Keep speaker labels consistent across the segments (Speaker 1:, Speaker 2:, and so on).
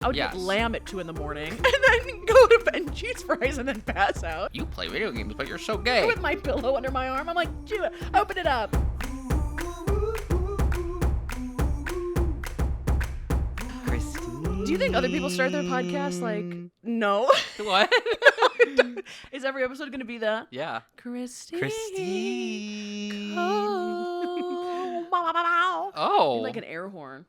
Speaker 1: I would
Speaker 2: Yes.
Speaker 1: eat lamb at 2 in the morning and then go to bed and cheese fries and then pass out.
Speaker 2: You play video games, but you're so gay.
Speaker 1: With my pillow under my arm. I'm like, open it up.
Speaker 2: Christine.
Speaker 1: Do you think other people start their podcast like, no?
Speaker 2: What?
Speaker 1: Is every episode going to be that?
Speaker 2: Yeah.
Speaker 1: Christine.
Speaker 2: Oh.
Speaker 1: Like an air horn.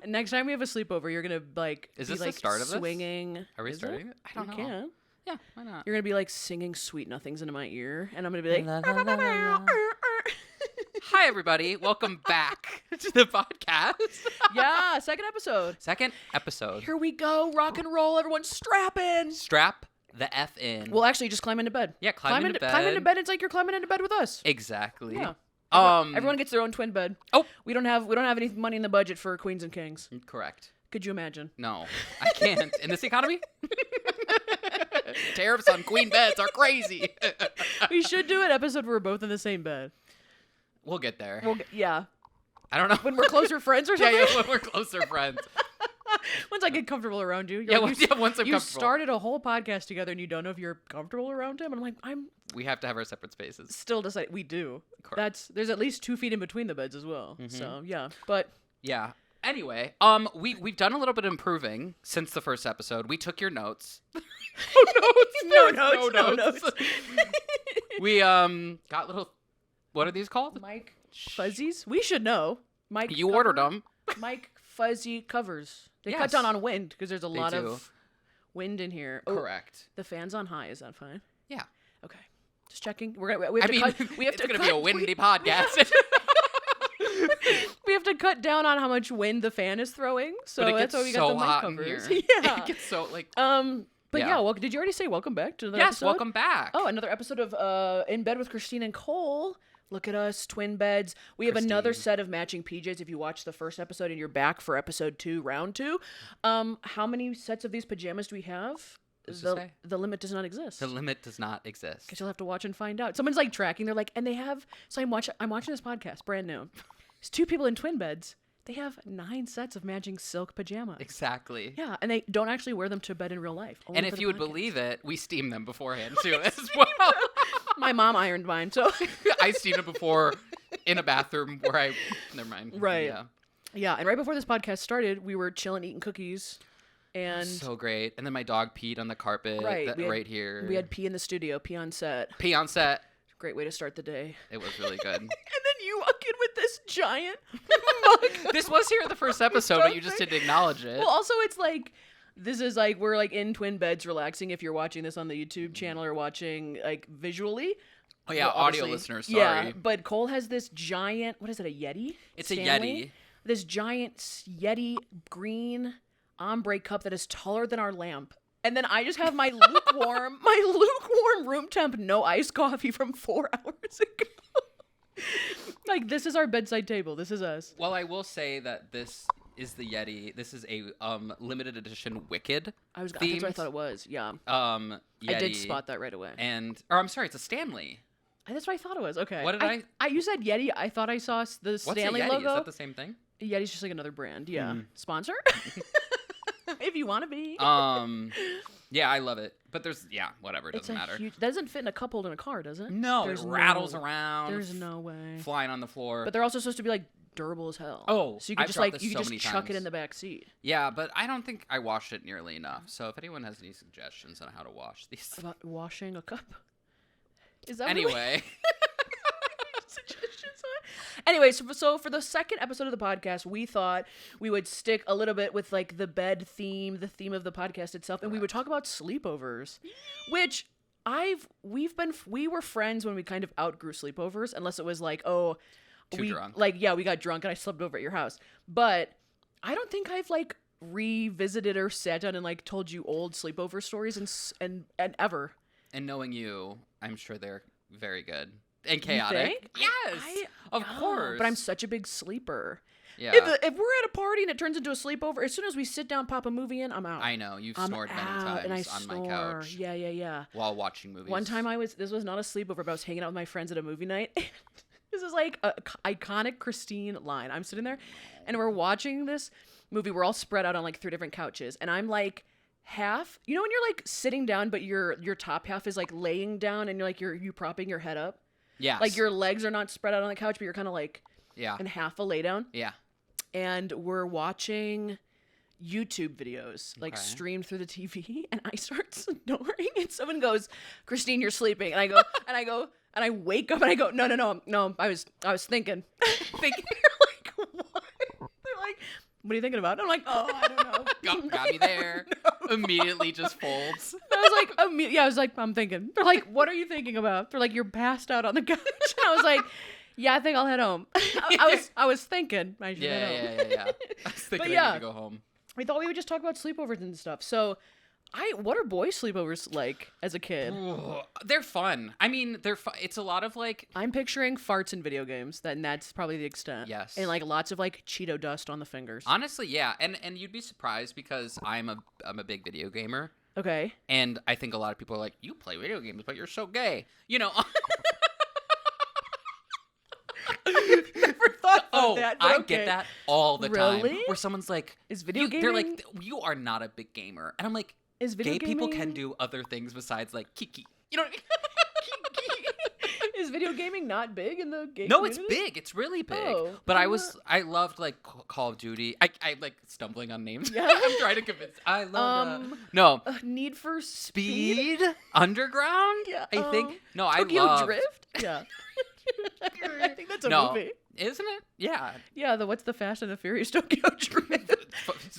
Speaker 1: And next time we have a sleepover, you're gonna like
Speaker 2: Is
Speaker 1: be,
Speaker 2: this
Speaker 1: like,
Speaker 2: the start of this?
Speaker 1: swinging.
Speaker 2: Are we
Speaker 1: Is
Speaker 2: starting it? I don't
Speaker 1: You
Speaker 2: know.
Speaker 1: can.
Speaker 2: Yeah, why not?
Speaker 1: You're gonna be like singing sweet nothings into my ear, and I'm gonna be like,
Speaker 2: Hi, everybody. Welcome back to the podcast.
Speaker 1: yeah, second episode.
Speaker 2: Second episode.
Speaker 1: Here we go, rock and roll. Everyone strap in.
Speaker 2: Strap the F in.
Speaker 1: Well, actually, just climb into bed.
Speaker 2: Yeah, climb into bed.
Speaker 1: Climb into bed. It's like you're climbing into bed with us.
Speaker 2: Exactly.
Speaker 1: Yeah. Everyone gets their own twin bed.
Speaker 2: Oh.
Speaker 1: We don't have any money in the budget for queens and kings.
Speaker 2: Correct.
Speaker 1: Could you imagine?
Speaker 2: No, I can't. In this economy? Tariffs on queen beds are crazy.
Speaker 1: We should do an episode where we're both in the same bed.
Speaker 2: We'll get there.
Speaker 1: Yeah.
Speaker 2: I don't know.
Speaker 1: When we're closer friends or something?
Speaker 2: Yeah, when we're closer friends.
Speaker 1: Once I get comfortable around you.
Speaker 2: Once I'm comfortable.
Speaker 1: You started a whole podcast together and you don't know if you're comfortable around him. And I'm like,
Speaker 2: We have to have our separate spaces.
Speaker 1: still deciding. We do.
Speaker 2: Correct.
Speaker 1: There's at least 2 feet in between the beds as well. So, yeah. But
Speaker 2: Yeah. Anyway, we've done a little bit of improving since the first episode. We took your notes.
Speaker 1: no notes.
Speaker 2: We got little. What are these called?
Speaker 1: Mike Fuzzies? We should know. Mike.
Speaker 2: You ordered them.
Speaker 1: Mike Fuzzy covers. They cut
Speaker 2: Yes.
Speaker 1: down on wind because there's a lot
Speaker 2: do.
Speaker 1: of wind in here. Oh,
Speaker 2: Correct.
Speaker 1: the fan's on high. Is that fine?
Speaker 2: Yeah.
Speaker 1: Okay. Just checking. We have to cut. We have
Speaker 2: it's
Speaker 1: to
Speaker 2: gonna
Speaker 1: cut,
Speaker 2: be a windy podcast.
Speaker 1: We have to cut down on how much wind the fan is throwing, so
Speaker 2: But it
Speaker 1: that's
Speaker 2: gets
Speaker 1: why we
Speaker 2: so
Speaker 1: got the mic
Speaker 2: hot in
Speaker 1: covers.
Speaker 2: here.
Speaker 1: Yeah.
Speaker 2: It gets so like.
Speaker 1: But
Speaker 2: Yeah.
Speaker 1: yeah, well, did you already say welcome back to another
Speaker 2: Yes,
Speaker 1: episode?
Speaker 2: welcome back.
Speaker 1: Oh, another episode of In Bed with Christine and Cole. Look at us, twin beds. We have another
Speaker 2: Christine.
Speaker 1: set of matching PJs. If you watched the first episode and you're back for episode 2, round 2, how many sets of these pajamas do we have?
Speaker 2: What's it say?
Speaker 1: The limit does not exist.
Speaker 2: The limit does not exist.
Speaker 1: Guess you'll have to watch and find out. Someone's like tracking. They're like, and they have. So I'm watching this podcast, brand new. It's 2 people in twin beds. They have 9 sets of matching silk pajamas.
Speaker 2: Exactly.
Speaker 1: Yeah, and they don't actually wear them to bed in real life. Only
Speaker 2: And
Speaker 1: for
Speaker 2: if
Speaker 1: the
Speaker 2: you would
Speaker 1: podcast.
Speaker 2: believe it, we steam them beforehand too as well.
Speaker 1: My mom ironed mine, so
Speaker 2: I steamed it before in a bathroom where I. Never mind.
Speaker 1: Right.
Speaker 2: Yeah.
Speaker 1: yeah. And right before this podcast started, we were chilling, eating cookies, and
Speaker 2: So great. And then my dog peed on the carpet right here.
Speaker 1: we had pee in the studio, pee on set.
Speaker 2: pee on set.
Speaker 1: Great way to start the day.
Speaker 2: It was really good.
Speaker 1: And then you walk in with this giant mug.
Speaker 2: This was here in the first episode, but you just didn't acknowledge it.
Speaker 1: Well, also it's like. This is like, we're like in twin beds relaxing if you're watching this on the YouTube channel or watching like visually.
Speaker 2: Oh yeah,
Speaker 1: Well,
Speaker 2: audio
Speaker 1: obviously-
Speaker 2: listeners, sorry.
Speaker 1: Yeah, but Cole has this giant, what is it, a Yeti?
Speaker 2: It's a
Speaker 1: Stanley?
Speaker 2: Yeti.
Speaker 1: This giant Yeti green ombre cup that is taller than our lamp. And then I just have my lukewarm room temp, no ice coffee from 4 hours ago. Like, this is our bedside table. This is us.
Speaker 2: Well, I will say that this is the Yeti. This is a limited edition Wicked.
Speaker 1: That's what I thought it was. Yeah.
Speaker 2: Yeti.
Speaker 1: I did spot that right away.
Speaker 2: Or I'm sorry, it's a Stanley.
Speaker 1: That's what I thought it was. Okay.
Speaker 2: What did
Speaker 1: You said Yeti. I thought I saw the
Speaker 2: What's
Speaker 1: Stanley
Speaker 2: a Yeti?
Speaker 1: logo.
Speaker 2: Is that the same thing?
Speaker 1: Yeti's just like another brand. Yeah. Sponsor? If you want to be.
Speaker 2: Yeah, I love it. But whatever, it
Speaker 1: It's
Speaker 2: doesn't matter.
Speaker 1: that doesn't fit in a cup hold in a car, does it?
Speaker 2: No,
Speaker 1: There's
Speaker 2: it rattles around.
Speaker 1: There's no way.
Speaker 2: Flying on the floor.
Speaker 1: But they're also supposed to be like durable as hell.
Speaker 2: Oh,
Speaker 1: so you could
Speaker 2: I've
Speaker 1: just
Speaker 2: dropped
Speaker 1: like
Speaker 2: this so many
Speaker 1: chuck it
Speaker 2: times.
Speaker 1: in the back seat.
Speaker 2: Yeah, but I don't think I washed it nearly enough. So if anyone has any suggestions on how to wash these.
Speaker 1: About washing a cup. Is that
Speaker 2: Anyway.
Speaker 1: suggestions on? Anyway, so for the second episode of the podcast, we thought we would stick a little bit with like the bed theme, the theme of the podcast itself, and we would talk about sleepovers, which we were friends when we kind of outgrew sleepovers, unless it was like,
Speaker 2: Too drunk.
Speaker 1: Like, yeah, we got drunk and I slept over at your house. But I don't think I've like revisited or sat down and like told you old sleepover stories and ever.
Speaker 2: And knowing you, I'm sure they're very good. And chaotic.
Speaker 1: think?
Speaker 2: Yes. Of course.
Speaker 1: But I'm such a big sleeper.
Speaker 2: Yeah.
Speaker 1: If we're at a party and it turns into a sleepover, as soon as we sit down, pop a movie in, I'm out.
Speaker 2: I know. You've
Speaker 1: I'm
Speaker 2: snored many
Speaker 1: out, and I
Speaker 2: times on
Speaker 1: snore.
Speaker 2: my couch
Speaker 1: Yeah.
Speaker 2: while watching movies.
Speaker 1: One time this was not a sleepover, but I was hanging out with my friends at a movie night. This is like a iconic Christine line. I'm sitting there and we're watching this movie. We're all spread out on like 3 different couches, and I'm like half. You know when you're like sitting down, but your top half is like laying down, and you propping your head up.
Speaker 2: Yes.
Speaker 1: Like your legs are not spread out on the couch, but you're kind of like
Speaker 2: yeah.
Speaker 1: in half a lay down.
Speaker 2: Yeah.
Speaker 1: And we're watching YouTube videos like
Speaker 2: Okay.
Speaker 1: streamed through the TV, and I start snoring, and someone goes, "Christine, you're sleeping," and I go, and I wake up, and I go, "No, I was thinking." Thinking. They're like, "What?" They're like, "What are you thinking about?" I'm like, "Oh, I don't know."
Speaker 2: Got me there. Immediately just folds.
Speaker 1: I was like, "I'm thinking." They're like, "What are you thinking about?" They're like, "You're passed out on the couch." And I was like, "Yeah, I think I'll head home." I was thinking I should head home.
Speaker 2: Yeah. I was thinking
Speaker 1: But
Speaker 2: I need to go home.
Speaker 1: We thought we would just talk about sleepovers and stuff. So, what are boys' sleepovers like as a kid?
Speaker 2: Ooh, they're fun. I mean, they're fun. It's a lot of like.
Speaker 1: I'm picturing farts in video games. That's probably the extent.
Speaker 2: Yes.
Speaker 1: And like lots of like Cheeto dust on the fingers.
Speaker 2: Honestly, yeah, and you'd be surprised because I'm a big video gamer,
Speaker 1: Okay.
Speaker 2: and I think a lot of people are like, "You play video games, but you're so gay," you know.
Speaker 1: Never thought of that. But
Speaker 2: I
Speaker 1: okay.
Speaker 2: get that all the time.
Speaker 1: Really?
Speaker 2: Where someone's like,
Speaker 1: Is video
Speaker 2: They're
Speaker 1: gaming-
Speaker 2: like, "You are not a big gamer," and I'm like,
Speaker 1: Is video
Speaker 2: "Gay people can
Speaker 1: gaming-
Speaker 2: do other things besides like kiki." You know what I mean?
Speaker 1: Is video gaming not big in the game?
Speaker 2: No, it's big. It's really big.
Speaker 1: Oh,
Speaker 2: but
Speaker 1: I'm
Speaker 2: I loved like Call of Duty. I like stumbling on names.
Speaker 1: Yeah.
Speaker 2: I'm trying to convince. I love no
Speaker 1: Need for Speed.
Speaker 2: Underground.
Speaker 1: Yeah.
Speaker 2: I think no.
Speaker 1: Tokyo
Speaker 2: I love
Speaker 1: Drift. Yeah. I think that's a
Speaker 2: no,
Speaker 1: movie.
Speaker 2: isn't it? Yeah.
Speaker 1: Yeah. What's the Fast and the Furious Tokyo Drift?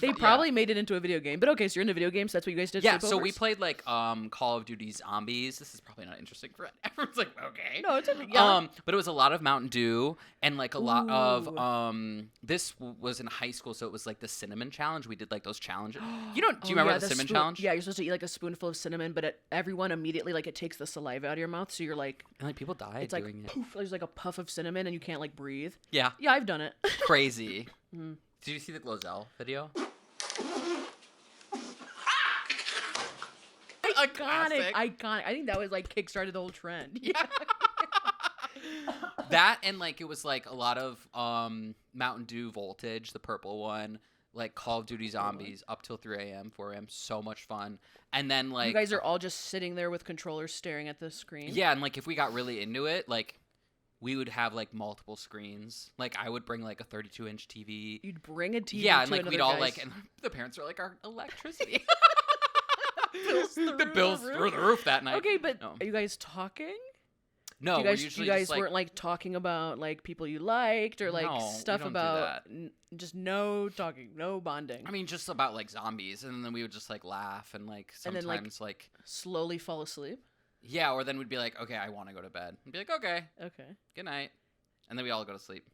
Speaker 1: They probably made it into a video game. But okay, so you're into video games. That's what you guys did.
Speaker 2: Yeah, so we
Speaker 1: sleepovers?
Speaker 2: played like Call of Duty Zombies. This is probably not interesting for everyone's like, okay.
Speaker 1: No, it's okay. Yeah.
Speaker 2: But it was a lot of Mountain Dew and like a lot of
Speaker 1: Ooh.
Speaker 2: this was in high school, so it was like the cinnamon challenge. We did like those challenges. Do you remember the cinnamon challenge?
Speaker 1: Yeah, you're supposed to eat like a spoonful of cinnamon, but everyone immediately like it takes the saliva out of your mouth, so you're like
Speaker 2: And like people died
Speaker 1: it's like
Speaker 2: doing it.
Speaker 1: poof, there's like a puff of cinnamon and you can't like breathe.
Speaker 2: Yeah.
Speaker 1: Yeah, I've done it.
Speaker 2: Crazy. Did you see the Glozell video?
Speaker 1: Iconic. I think that was like kickstarted the whole trend. Yeah.
Speaker 2: That and like it was like a lot of Mountain Dew Voltage, the purple one, like Call of Duty Zombies up till 3 a.m., 4 a.m. So much fun. And then like
Speaker 1: You guys are all just sitting there with controllers staring at the screen.
Speaker 2: yeah, and like if we got really into it, like we would have like multiple screens. Like I would bring like a 32-inch TV.
Speaker 1: You'd bring a TV.
Speaker 2: Yeah, and
Speaker 1: to
Speaker 2: like
Speaker 1: another
Speaker 2: we'd all
Speaker 1: guy's-
Speaker 2: like, and the parents are like, our electricity.
Speaker 1: Bills through
Speaker 2: the bills
Speaker 1: the roof.
Speaker 2: through the roof that night.
Speaker 1: Okay, but
Speaker 2: No.
Speaker 1: are you guys talking?
Speaker 2: No,
Speaker 1: you
Speaker 2: we're
Speaker 1: guys,
Speaker 2: usually
Speaker 1: you guys
Speaker 2: just like,
Speaker 1: weren't like talking about like people you liked or like
Speaker 2: No, we
Speaker 1: stuff
Speaker 2: don't do
Speaker 1: about just no talking, no bonding.
Speaker 2: I mean, just about like zombies, and then we would just like laugh and like
Speaker 1: And then,
Speaker 2: sometimes
Speaker 1: like-
Speaker 2: like
Speaker 1: Slowly fall asleep.
Speaker 2: yeah, or then we'd be like, okay, I want to go to bed. And be like, okay,
Speaker 1: Okay,
Speaker 2: good night, and then we all go to sleep.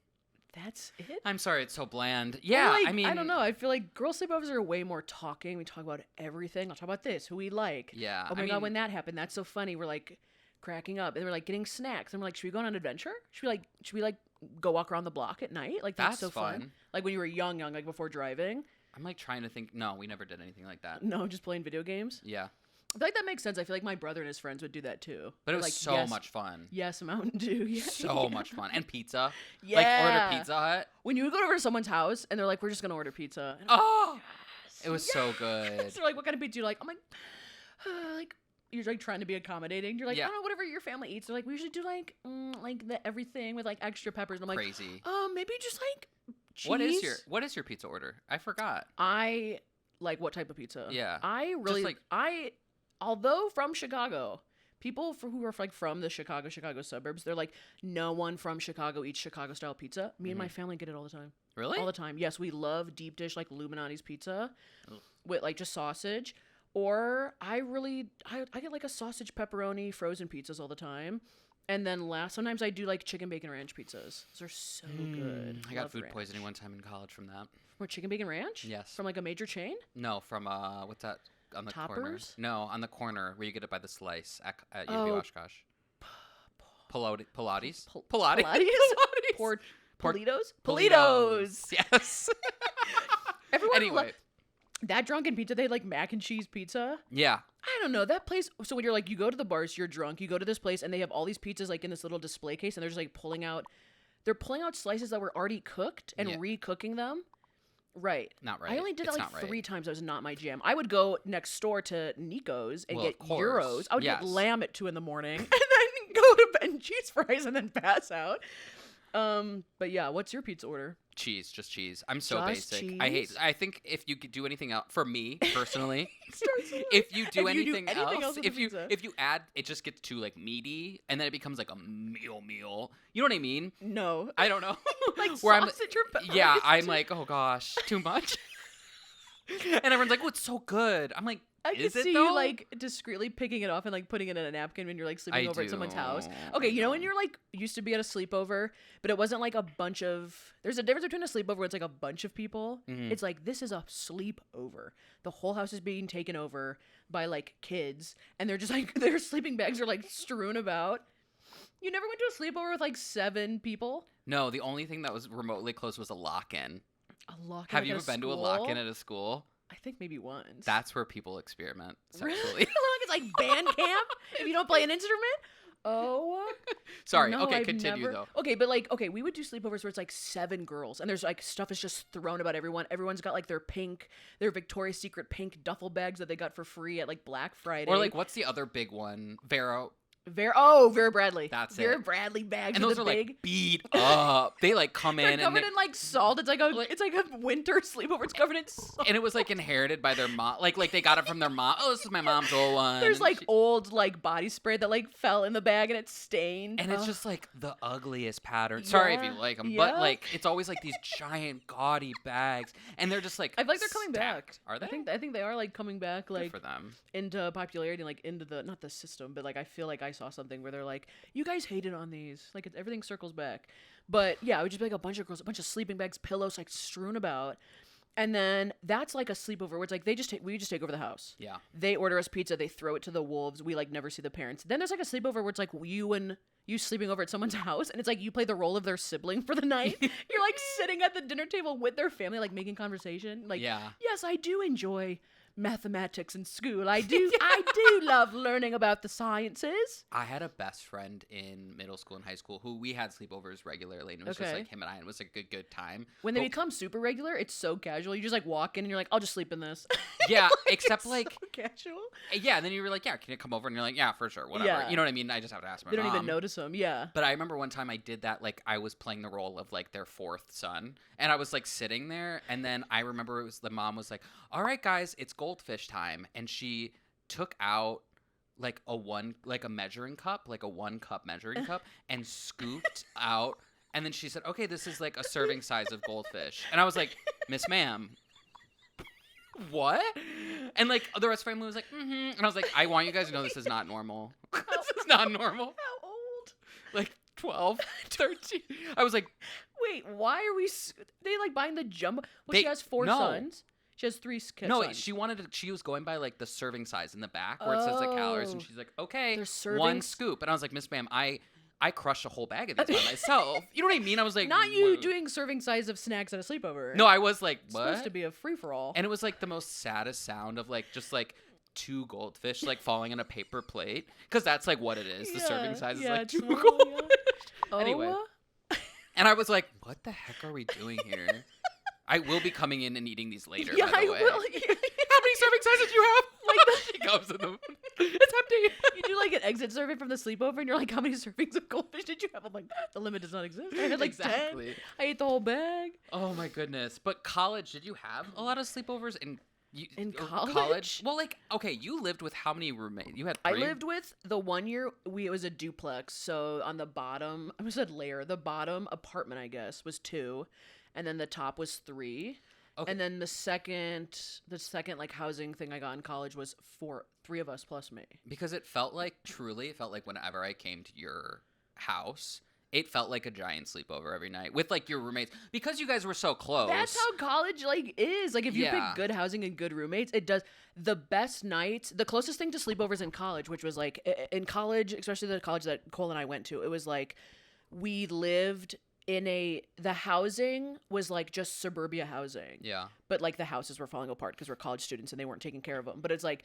Speaker 1: that's it.
Speaker 2: I'm sorry, it's so bland. Yeah,
Speaker 1: Like,
Speaker 2: I mean,
Speaker 1: I don't know. I feel like girl sleepovers are way more talking. We talk about everything. I'll talk about this, who we like.
Speaker 2: Yeah,
Speaker 1: Oh my
Speaker 2: I
Speaker 1: god,
Speaker 2: mean,
Speaker 1: when that happened, that's so funny. We're like cracking up, and we're like getting snacks, and we're like, should we go on an adventure? Should we like go walk around the block at night? Like that's so fun.
Speaker 2: fun.
Speaker 1: Like when you were young, like before driving.
Speaker 2: I'm like trying to think. No, we never did anything like that.
Speaker 1: No, just playing video games.
Speaker 2: Yeah,
Speaker 1: I feel like that makes sense. I feel like my brother and his friends would do that too.
Speaker 2: but it
Speaker 1: They're
Speaker 2: was
Speaker 1: like,
Speaker 2: so
Speaker 1: yes,
Speaker 2: much fun.
Speaker 1: Yes, Mountain Dew. Yeah.
Speaker 2: So much fun, and pizza.
Speaker 1: Yeah.
Speaker 2: Like order Pizza Hut.
Speaker 1: When you would go over to someone's house and they're like, "We're just gonna order pizza." And
Speaker 2: Oh, it was so good.
Speaker 1: they're like, "What kind of pizza do you like?" I'm like, like you're like trying to be accommodating. You're like,
Speaker 2: Yeah.
Speaker 1: "I don't know, whatever your family eats." They're like, "We usually do like the everything with like extra peppers." And I'm like,
Speaker 2: Crazy.
Speaker 1: maybe just like cheese.
Speaker 2: What is your pizza order? I forgot.
Speaker 1: I like what type of pizza?
Speaker 2: Yeah.
Speaker 1: I really
Speaker 2: like-
Speaker 1: although from Chicago, people who are like from the Chicago suburbs, they're like, no one from Chicago eats Chicago style pizza. Me and my family get it all the time.
Speaker 2: Really?
Speaker 1: All the time. Yes, we love deep dish like Illuminati's pizza
Speaker 2: Ugh.
Speaker 1: with like just sausage. Or I get like a sausage pepperoni frozen pizzas all the time. And then sometimes I do like chicken bacon ranch pizzas. Those are so good.
Speaker 2: I got
Speaker 1: Love
Speaker 2: food
Speaker 1: ranch.
Speaker 2: poisoning one time in college from that.
Speaker 1: Or chicken bacon ranch?
Speaker 2: Yes.
Speaker 1: From like a major chain?
Speaker 2: No, from what's that on the corner?
Speaker 1: Toppers?
Speaker 2: No, on the corner where you get it by the slice at
Speaker 1: Oh.
Speaker 2: UW Oshkosh. Pilates.
Speaker 1: Pilates?
Speaker 2: Pilates.
Speaker 1: Politos?
Speaker 2: Politos. Yes.
Speaker 1: Everyone
Speaker 2: Anyway.
Speaker 1: that drunken pizza, they had like mac and cheese pizza.
Speaker 2: Yeah.
Speaker 1: I don't know, that place. So when you're like, you go to the bars, you're drunk, you go to this place, and they have all these pizzas like in this little display case, and they're just like pulling out slices that were already cooked and
Speaker 2: Yeah.
Speaker 1: recooking them. Right.
Speaker 2: Not right.
Speaker 1: I only did
Speaker 2: It's
Speaker 1: that like
Speaker 2: not right.
Speaker 1: 3 times. That was not my jam. I would go next door to Nico's and
Speaker 2: Well,
Speaker 1: get
Speaker 2: of course.
Speaker 1: gyros. I would
Speaker 2: Yes.
Speaker 1: get lamb at 2 a.m. and then go to bed and cheese fries and then pass out. But yeah, what's your pizza order?
Speaker 2: Cheese, just cheese. I'm so
Speaker 1: Just
Speaker 2: basic.
Speaker 1: cheese?
Speaker 2: I think if you could do anything else, for me personally,
Speaker 1: Starts with-
Speaker 2: if you do
Speaker 1: If you do
Speaker 2: anything,
Speaker 1: anything
Speaker 2: else,
Speaker 1: else with
Speaker 2: if
Speaker 1: the
Speaker 2: you
Speaker 1: pizza.
Speaker 2: if you add, it just gets too like meaty, and then it becomes like a meal. You know what I mean?
Speaker 1: No.
Speaker 2: I don't know.
Speaker 1: Like
Speaker 2: Where I'm,
Speaker 1: sausage or pepperoni.
Speaker 2: yeah,
Speaker 1: It's
Speaker 2: I'm
Speaker 1: too-
Speaker 2: like, oh gosh, too much. And everyone's like, oh, it's so good. I'm like,
Speaker 1: I can
Speaker 2: is it
Speaker 1: see
Speaker 2: though?
Speaker 1: you like discreetly picking it off and like putting it in a napkin when you're like sleeping
Speaker 2: I
Speaker 1: over at someone's house.
Speaker 2: do.
Speaker 1: Okay,
Speaker 2: I
Speaker 1: you know when
Speaker 2: know.
Speaker 1: you're like used to be at a sleepover, but it wasn't like a bunch of. There's a difference between a sleepover where it's like a bunch of people.
Speaker 2: Mhm.
Speaker 1: It's like this is a sleepover. The whole house is being taken over by like kids, and they're just like their sleeping bags are like strewn about. You never went to a sleepover with like 7 people?
Speaker 2: No, the only thing that was remotely close was a lock-in.
Speaker 1: A lock.
Speaker 2: Have you ever been to a lock-in at a school?
Speaker 1: I think maybe once.
Speaker 2: That's where people experiment
Speaker 1: Really?
Speaker 2: sexually.
Speaker 1: Look, it's like band camp if you don't play an instrument. Oh,
Speaker 2: Sorry.
Speaker 1: no,
Speaker 2: Okay,
Speaker 1: I've
Speaker 2: continue
Speaker 1: never-
Speaker 2: though.
Speaker 1: Okay, but like, okay, we would do sleepovers where it's like 7 girls, and there's like stuff is just thrown about everyone. Everyone's got like their Victoria's Secret pink duffel bags that they got for free at like Black Friday.
Speaker 2: Or like, what's the other big one? Vera.
Speaker 1: Vera Bradley.
Speaker 2: That's
Speaker 1: Vera
Speaker 2: it.
Speaker 1: Bradley bags.
Speaker 2: And
Speaker 1: with
Speaker 2: those are
Speaker 1: the big.
Speaker 2: like beat up. They like come
Speaker 1: They're
Speaker 2: in and
Speaker 1: covered
Speaker 2: they-
Speaker 1: in like salt. It's like a winter sleepover. It's covered in salt.
Speaker 2: and it was like inherited by their mom. Like they got it from their mom. Oh, this is my mom's old one.
Speaker 1: There's
Speaker 2: And
Speaker 1: like
Speaker 2: she-
Speaker 1: old like body spray that like fell in the bag and it's stained.
Speaker 2: and it's
Speaker 1: Ugh.
Speaker 2: just like the ugliest pattern. Sorry if you
Speaker 1: Yeah,
Speaker 2: like them,
Speaker 1: yeah.
Speaker 2: but like it's always like these giant gaudy bags, and they're just like
Speaker 1: I feel like they're coming back.
Speaker 2: stacked. Are they?
Speaker 1: I think they are like coming back
Speaker 2: Good
Speaker 1: like
Speaker 2: for them.
Speaker 1: into popularity, like into the not the system, but like I feel like I saw something where they're like, you guys hated on these, like everything circles back. But yeah, it would just be like a bunch of girls, a bunch of sleeping bags, pillows like strewn about, and then that's like a sleepover where it's like we just take over the house.
Speaker 2: Yeah.
Speaker 1: They order us pizza, they throw it to the wolves. We like never see the parents. Then there's like a sleepover where it's like you sleeping over at someone's house, and it's like you play the role of their sibling for the night. You're like sitting at the dinner table with their family, like making conversation. Like,
Speaker 2: Yeah.
Speaker 1: yes, I do enjoy mathematics in school. I do love learning about the sciences.
Speaker 2: I had a best friend in middle school and high school who we had sleepovers regularly, and it was just
Speaker 1: Okay.
Speaker 2: like him and I, and it was a good time.
Speaker 1: When they
Speaker 2: But-
Speaker 1: become super regular, it's so casual. You just like walk in and you're like, I'll just sleep in this.
Speaker 2: yeah,
Speaker 1: Like,
Speaker 2: except
Speaker 1: it's
Speaker 2: like
Speaker 1: so casual.
Speaker 2: yeah, and then you were like, yeah, can you come over? And you're like, yeah, for sure, whatever.
Speaker 1: Yeah.
Speaker 2: You know what I mean? I just have to ask my
Speaker 1: They don't
Speaker 2: mom.
Speaker 1: even notice them. Yeah.
Speaker 2: But I remember one time I did that, like I was playing the role of like their 4th son, and I was like sitting there, and then I remember it was the mom was like, "All right, guys, it's goldfish time," and she took out like a measuring cup, like a 1-cup measuring cup, and scooped out, and then she said, "Okay, this is like a serving size of goldfish," and I was like, "Miss Ma'am." What? And like the rest of the family was like, and I was like, I want you guys to know this is not normal. This is not normal.
Speaker 1: How old?
Speaker 2: Like 12, 13. I was like,
Speaker 1: Wait, why are we? They like buying the jumbo. Well,
Speaker 2: They-
Speaker 1: she has 4
Speaker 2: no.
Speaker 1: sons. She has 3 kids.
Speaker 2: no, she was going by like the serving size in the back where it says the calories, and
Speaker 1: Oh.
Speaker 2: she's like, okay,
Speaker 1: They're
Speaker 2: 1
Speaker 1: servings?
Speaker 2: scoop. And I was like, Miss Ma'am, I crushed a whole bag of these by myself. You know what I mean? I was like,
Speaker 1: Not you
Speaker 2: "Whoa."
Speaker 1: doing serving size of snacks at a sleepover.
Speaker 2: No, I was like,
Speaker 1: It's
Speaker 2: what?
Speaker 1: supposed to be a free for all.
Speaker 2: And it was like the most saddest sound of like just like 2 goldfish like falling on a paper plate, because that's like what it is. The serving size is like 2
Speaker 1: small,
Speaker 2: goldfish.
Speaker 1: yeah.
Speaker 2: Anyway.
Speaker 1: Oh,
Speaker 2: And I was like, what the heck are we doing here? I will be coming in and eating these later,
Speaker 1: yeah,
Speaker 2: by the
Speaker 1: I
Speaker 2: way.
Speaker 1: will.
Speaker 2: How many serving sizes do you have? Like she goes in the it's empty.
Speaker 1: You do like an exit survey from the sleepover, and you're like, "How many servings of goldfish did you have?" I'm like, "The limit does not exist. I had like 10.
Speaker 2: Exactly.
Speaker 1: I ate the whole bag."
Speaker 2: Oh my goodness. But college, did you have a lot of sleepovers
Speaker 1: In
Speaker 2: or
Speaker 1: college?
Speaker 2: Well, like, okay, you lived with how many roommates? You had 3?
Speaker 1: I lived with the 1 year it was a duplex. So on the bottom, I almost said layer. The bottom apartment, I guess, was 2, and then the top was 3.
Speaker 2: Okay.
Speaker 1: And then the second like housing thing I got in college was 3 of us plus me.
Speaker 2: Because it felt like whenever I came to your house, it felt like a giant sleepover every night with like your roommates, because you guys were so close.
Speaker 1: That's how college like is. Like if you
Speaker 2: Yeah.
Speaker 1: pick good housing and good roommates, it does the best nights. The closest thing to sleepovers in college, which was like in college, especially the college that Cole and I went to, it was like we lived in the housing was like just suburbia housing.
Speaker 2: Yeah.
Speaker 1: But like the houses were falling apart because we're college students and they weren't taking care of them. But it's like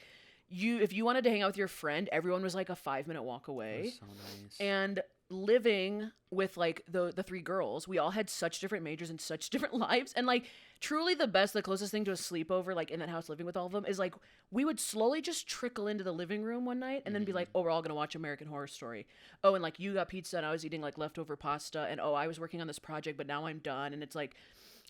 Speaker 1: if you wanted to hang out with your friend, everyone was like a 5-minute walk
Speaker 2: It
Speaker 1: away.
Speaker 2: was so nice.
Speaker 1: And living with like the three girls, we all had such different majors and such different lives, and like truly the closest thing to a sleepover, like in that house living with all of them, is like we would slowly just trickle into the living room one night and then be like, oh, we're all gonna watch American Horror Story. Oh, and like you got pizza and I was eating like leftover pasta, and oh, I was working on this project but now I'm done, and it's like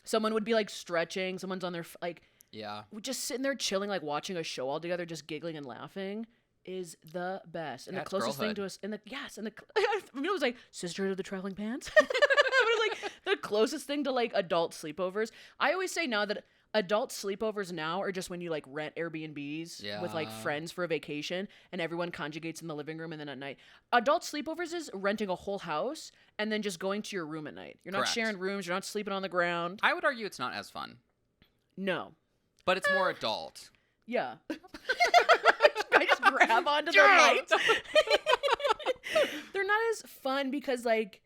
Speaker 1: someone would be like stretching, someone's on their like
Speaker 2: Yeah.
Speaker 1: we're just sitting there chilling, like watching a show all together, just giggling and laughing is the best. And
Speaker 2: That's
Speaker 1: the closest thing
Speaker 2: girlhood.
Speaker 1: to us, and I mean, it was like Sisterhood of the Traveling Pants. But it was like the closest thing to like adult sleepovers. I always say now that adult sleepovers now are just when you like rent Airbnbs with like
Speaker 2: Yeah.
Speaker 1: friends for a vacation and everyone conjugates in the living room, and then at night. Adult sleepovers is renting a whole house and then just going to your room at night. You're not
Speaker 2: Correct.
Speaker 1: sharing rooms, you're not sleeping on the ground.
Speaker 2: I would argue it's not as fun,
Speaker 1: No.
Speaker 2: but it's more adult.
Speaker 1: Yeah. I just grab onto the lights. They're not as fun because, like,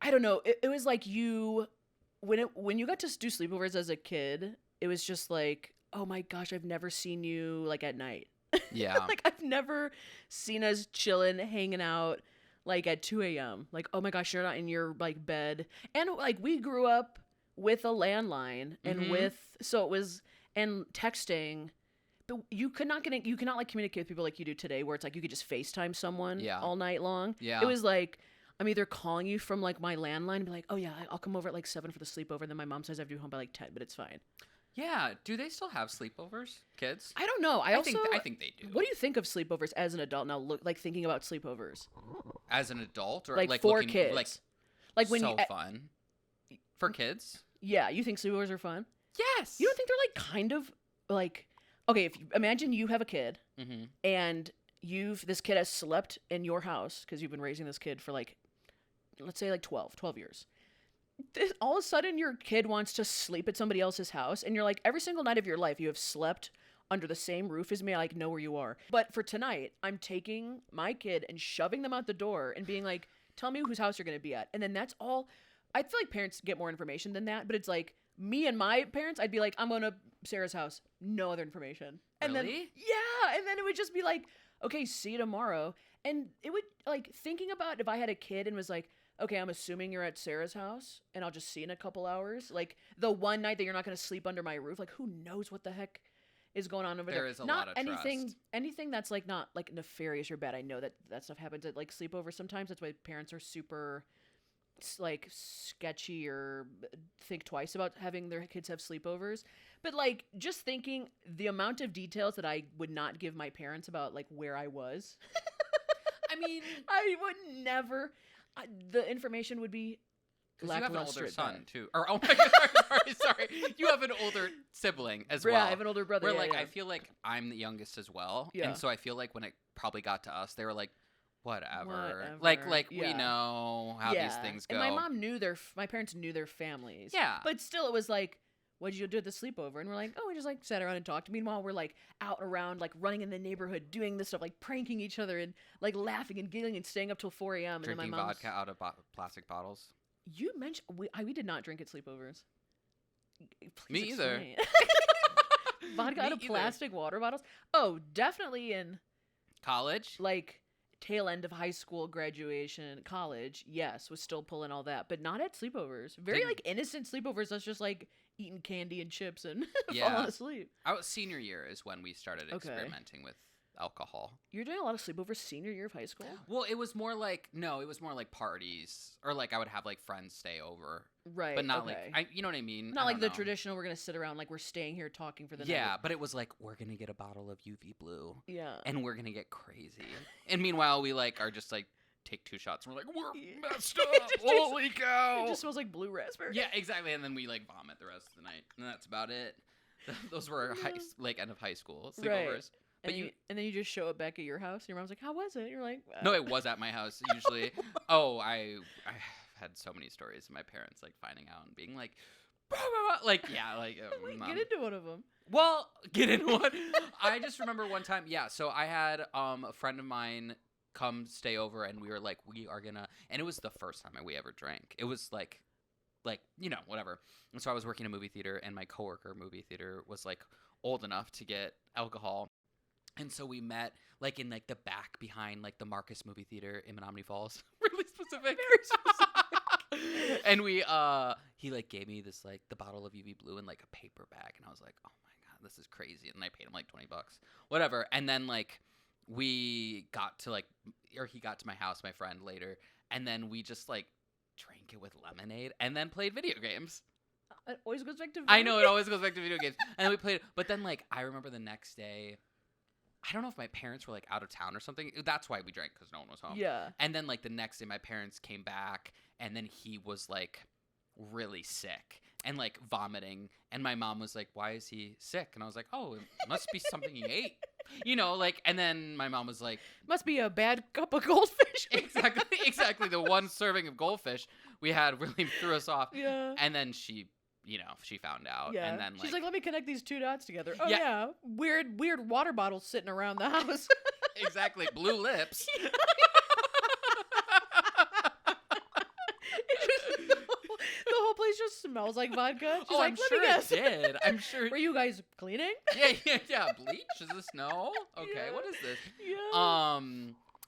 Speaker 1: I don't know. It was like when you got to do sleepovers as a kid, it was just like, oh my gosh, I've never seen you like at night.
Speaker 2: Yeah.
Speaker 1: Like I've never seen us chilling, hanging out like at 2 a.m. Like, oh my gosh, you're not in your like bed. And like we grew up with a landline and so it was and texting. But you cannot like communicate with people like you do today, where it's like you could just FaceTime someone all night long.
Speaker 2: Yeah.
Speaker 1: It was like I'm either calling you from like my landline and be like, oh yeah, I'll come over at like 7 for the sleepover, and then my mom says I have to be home by like 10, but it's fine.
Speaker 2: Yeah. Do they still have sleepovers, kids?
Speaker 1: I don't know. I
Speaker 2: think they do.
Speaker 1: What do you think of sleepovers as an adult now? Look, like thinking about sleepovers,
Speaker 2: As an adult, or
Speaker 1: like for
Speaker 2: looking,
Speaker 1: kids, like when
Speaker 2: so
Speaker 1: you,
Speaker 2: fun for kids.
Speaker 1: yeah, you think sleepovers are fun?
Speaker 2: Yes.
Speaker 1: You don't think they're like kind of like, okay, if you imagine you have a kid
Speaker 2: Mm-hmm.
Speaker 1: and this kid has slept in your house because you've been raising this kid for like, let's say like 12 years. All of a sudden your kid wants to sleep at somebody else's house, and you're like, every single night of your life you have slept under the same roof as me. I like know where you are. But for tonight, I'm taking my kid and shoving them out the door and being like, tell me whose house you're going to be at. And then that's all. I feel like parents get more information than that, but it's like me and my parents, I'd be like, I'm going to Sarah's house. No other information. And
Speaker 2: Really?
Speaker 1: then, yeah. And then it would just be like, okay, see you tomorrow. And it would like thinking about if I had a kid and was like, okay, I'm assuming you're at Sarah's house and I'll just see you in a couple hours. Like the one night that you're not going to sleep under my roof, like who knows what the heck is going on over there.
Speaker 2: There is a
Speaker 1: not
Speaker 2: lot of
Speaker 1: anything that's like not like nefarious or bad. I know that stuff happens at like sleepovers sometimes. That's why parents are super like sketchy or think twice about having their kids have sleepovers. But like just thinking the amount of details that I would not give my parents about like where I was.
Speaker 2: I mean,
Speaker 1: I would never. The information would be
Speaker 2: because you have an older
Speaker 1: lackluster at
Speaker 2: son
Speaker 1: best.
Speaker 2: too, or oh my god, sorry, you have an older sibling as well.
Speaker 1: Yeah, I have an older brother.
Speaker 2: Where
Speaker 1: yeah,
Speaker 2: like
Speaker 1: yeah.
Speaker 2: I feel like I'm the youngest as well,
Speaker 1: Yeah.
Speaker 2: and so I feel like when it probably got to us, they were like, whatever.
Speaker 1: Whatever,
Speaker 2: Like we
Speaker 1: yeah.
Speaker 2: know how these things go.
Speaker 1: And my parents knew their families.
Speaker 2: Yeah.
Speaker 1: But still, it was like, what did you do at the sleepover? And we're like, oh, we just like sat around and talked. Meanwhile, we're like out around, like running in the neighborhood, doing this stuff, like pranking each other and like laughing and giggling and staying up till 4 a.m. And
Speaker 2: Drinking
Speaker 1: then my mom's,
Speaker 2: vodka out of plastic bottles.
Speaker 1: You mentioned we did not drink at sleepovers.
Speaker 2: Me
Speaker 1: Please
Speaker 2: either.
Speaker 1: explain. Vodka out
Speaker 2: Me
Speaker 1: of
Speaker 2: either.
Speaker 1: plastic water bottles. Oh, definitely in
Speaker 2: College.
Speaker 1: like tail end of high school, graduation, college. Yes, was still pulling all that, but not at sleepovers. Very
Speaker 2: Didn't-
Speaker 1: like innocent sleepovers. That's just like eating candy and chips and
Speaker 2: Yeah.
Speaker 1: falling asleep.
Speaker 2: Senior year is when we started
Speaker 1: Okay.
Speaker 2: experimenting with alcohol.
Speaker 1: You're doing a lot of sleepovers senior year of high school.
Speaker 2: Well, it was more like parties, or like I would have like friends stay over,
Speaker 1: Right,
Speaker 2: but not
Speaker 1: okay.
Speaker 2: like you know what I mean.
Speaker 1: Not
Speaker 2: I
Speaker 1: like
Speaker 2: don't
Speaker 1: the
Speaker 2: know.
Speaker 1: traditional. We're gonna sit around like we're staying here talking for the
Speaker 2: Yeah,
Speaker 1: night.
Speaker 2: but it was like we're gonna get a bottle of UV blue,
Speaker 1: Yeah.
Speaker 2: and we're gonna get crazy. And meanwhile, we like are just like take 2 shots, and we're like we're
Speaker 1: Yeah.
Speaker 2: messed up. Holy cow!
Speaker 1: It just smells like blue raspberry.
Speaker 2: Yeah, exactly. And then we like vomit the rest of the night, and that's about it. Those were like end of high school
Speaker 1: Right.
Speaker 2: sleepovers. But
Speaker 1: And then you just show up back at your house, and your mom's like, "How was it?" You're like,
Speaker 2: no, it was at my house usually. Oh, I had so many stories of my parents like finding out and being like, "Blah, blah, blah," like yeah, like Mom.
Speaker 1: Get into one of them.
Speaker 2: Well, get into one. I just remember one time. Yeah, so I had a friend of mine come stay over, and we were like, we are gonna, and it was the first time we ever drank. It was like whatever. And so I was working in a movie theater, and my coworker movie theater was like old enough to get alcohol. And so we met like in like the back behind like the Marcus movie theater in Menominee Falls. Really specific.
Speaker 1: Very specific.
Speaker 2: And he like gave me this like the bottle of UV blue in like a paper bag, and I was like, oh my god, this is crazy. And I paid him like $20, whatever. And then like we got to like, or he got to my house, my friend, later, and then we just like drank it with lemonade and then played video games.
Speaker 1: It always goes back to video
Speaker 2: I know, it always goes back to video games. And then we played, but then like I remember the next day, I don't know if my parents were like out of town or something. That's why we drank, because no one was home.
Speaker 1: Yeah.
Speaker 2: And then like the next day my parents came back, and then he was like really sick and like vomiting, and my mom was like, why is he sick? And I was like, oh, it must be something he ate, you know, like. And then my mom was like,
Speaker 1: must be a bad cup of goldfish.
Speaker 2: exactly the one serving of goldfish we had really threw us off.
Speaker 1: Yeah.
Speaker 2: And then she found out.
Speaker 1: Yeah.
Speaker 2: And then
Speaker 1: she's like, let me connect these two dots together. Oh
Speaker 2: Yeah.
Speaker 1: yeah. Weird water bottles sitting around the house.
Speaker 2: exactly, blue lips.
Speaker 1: The whole place just smells like vodka. She's like,
Speaker 2: I'm
Speaker 1: let
Speaker 2: sure
Speaker 1: me guess.
Speaker 2: it did. I'm sure.
Speaker 1: Were you guys cleaning?
Speaker 2: Yeah. Bleach? Is this snow? Okay,
Speaker 1: Yeah.
Speaker 2: what is this?
Speaker 1: Yeah.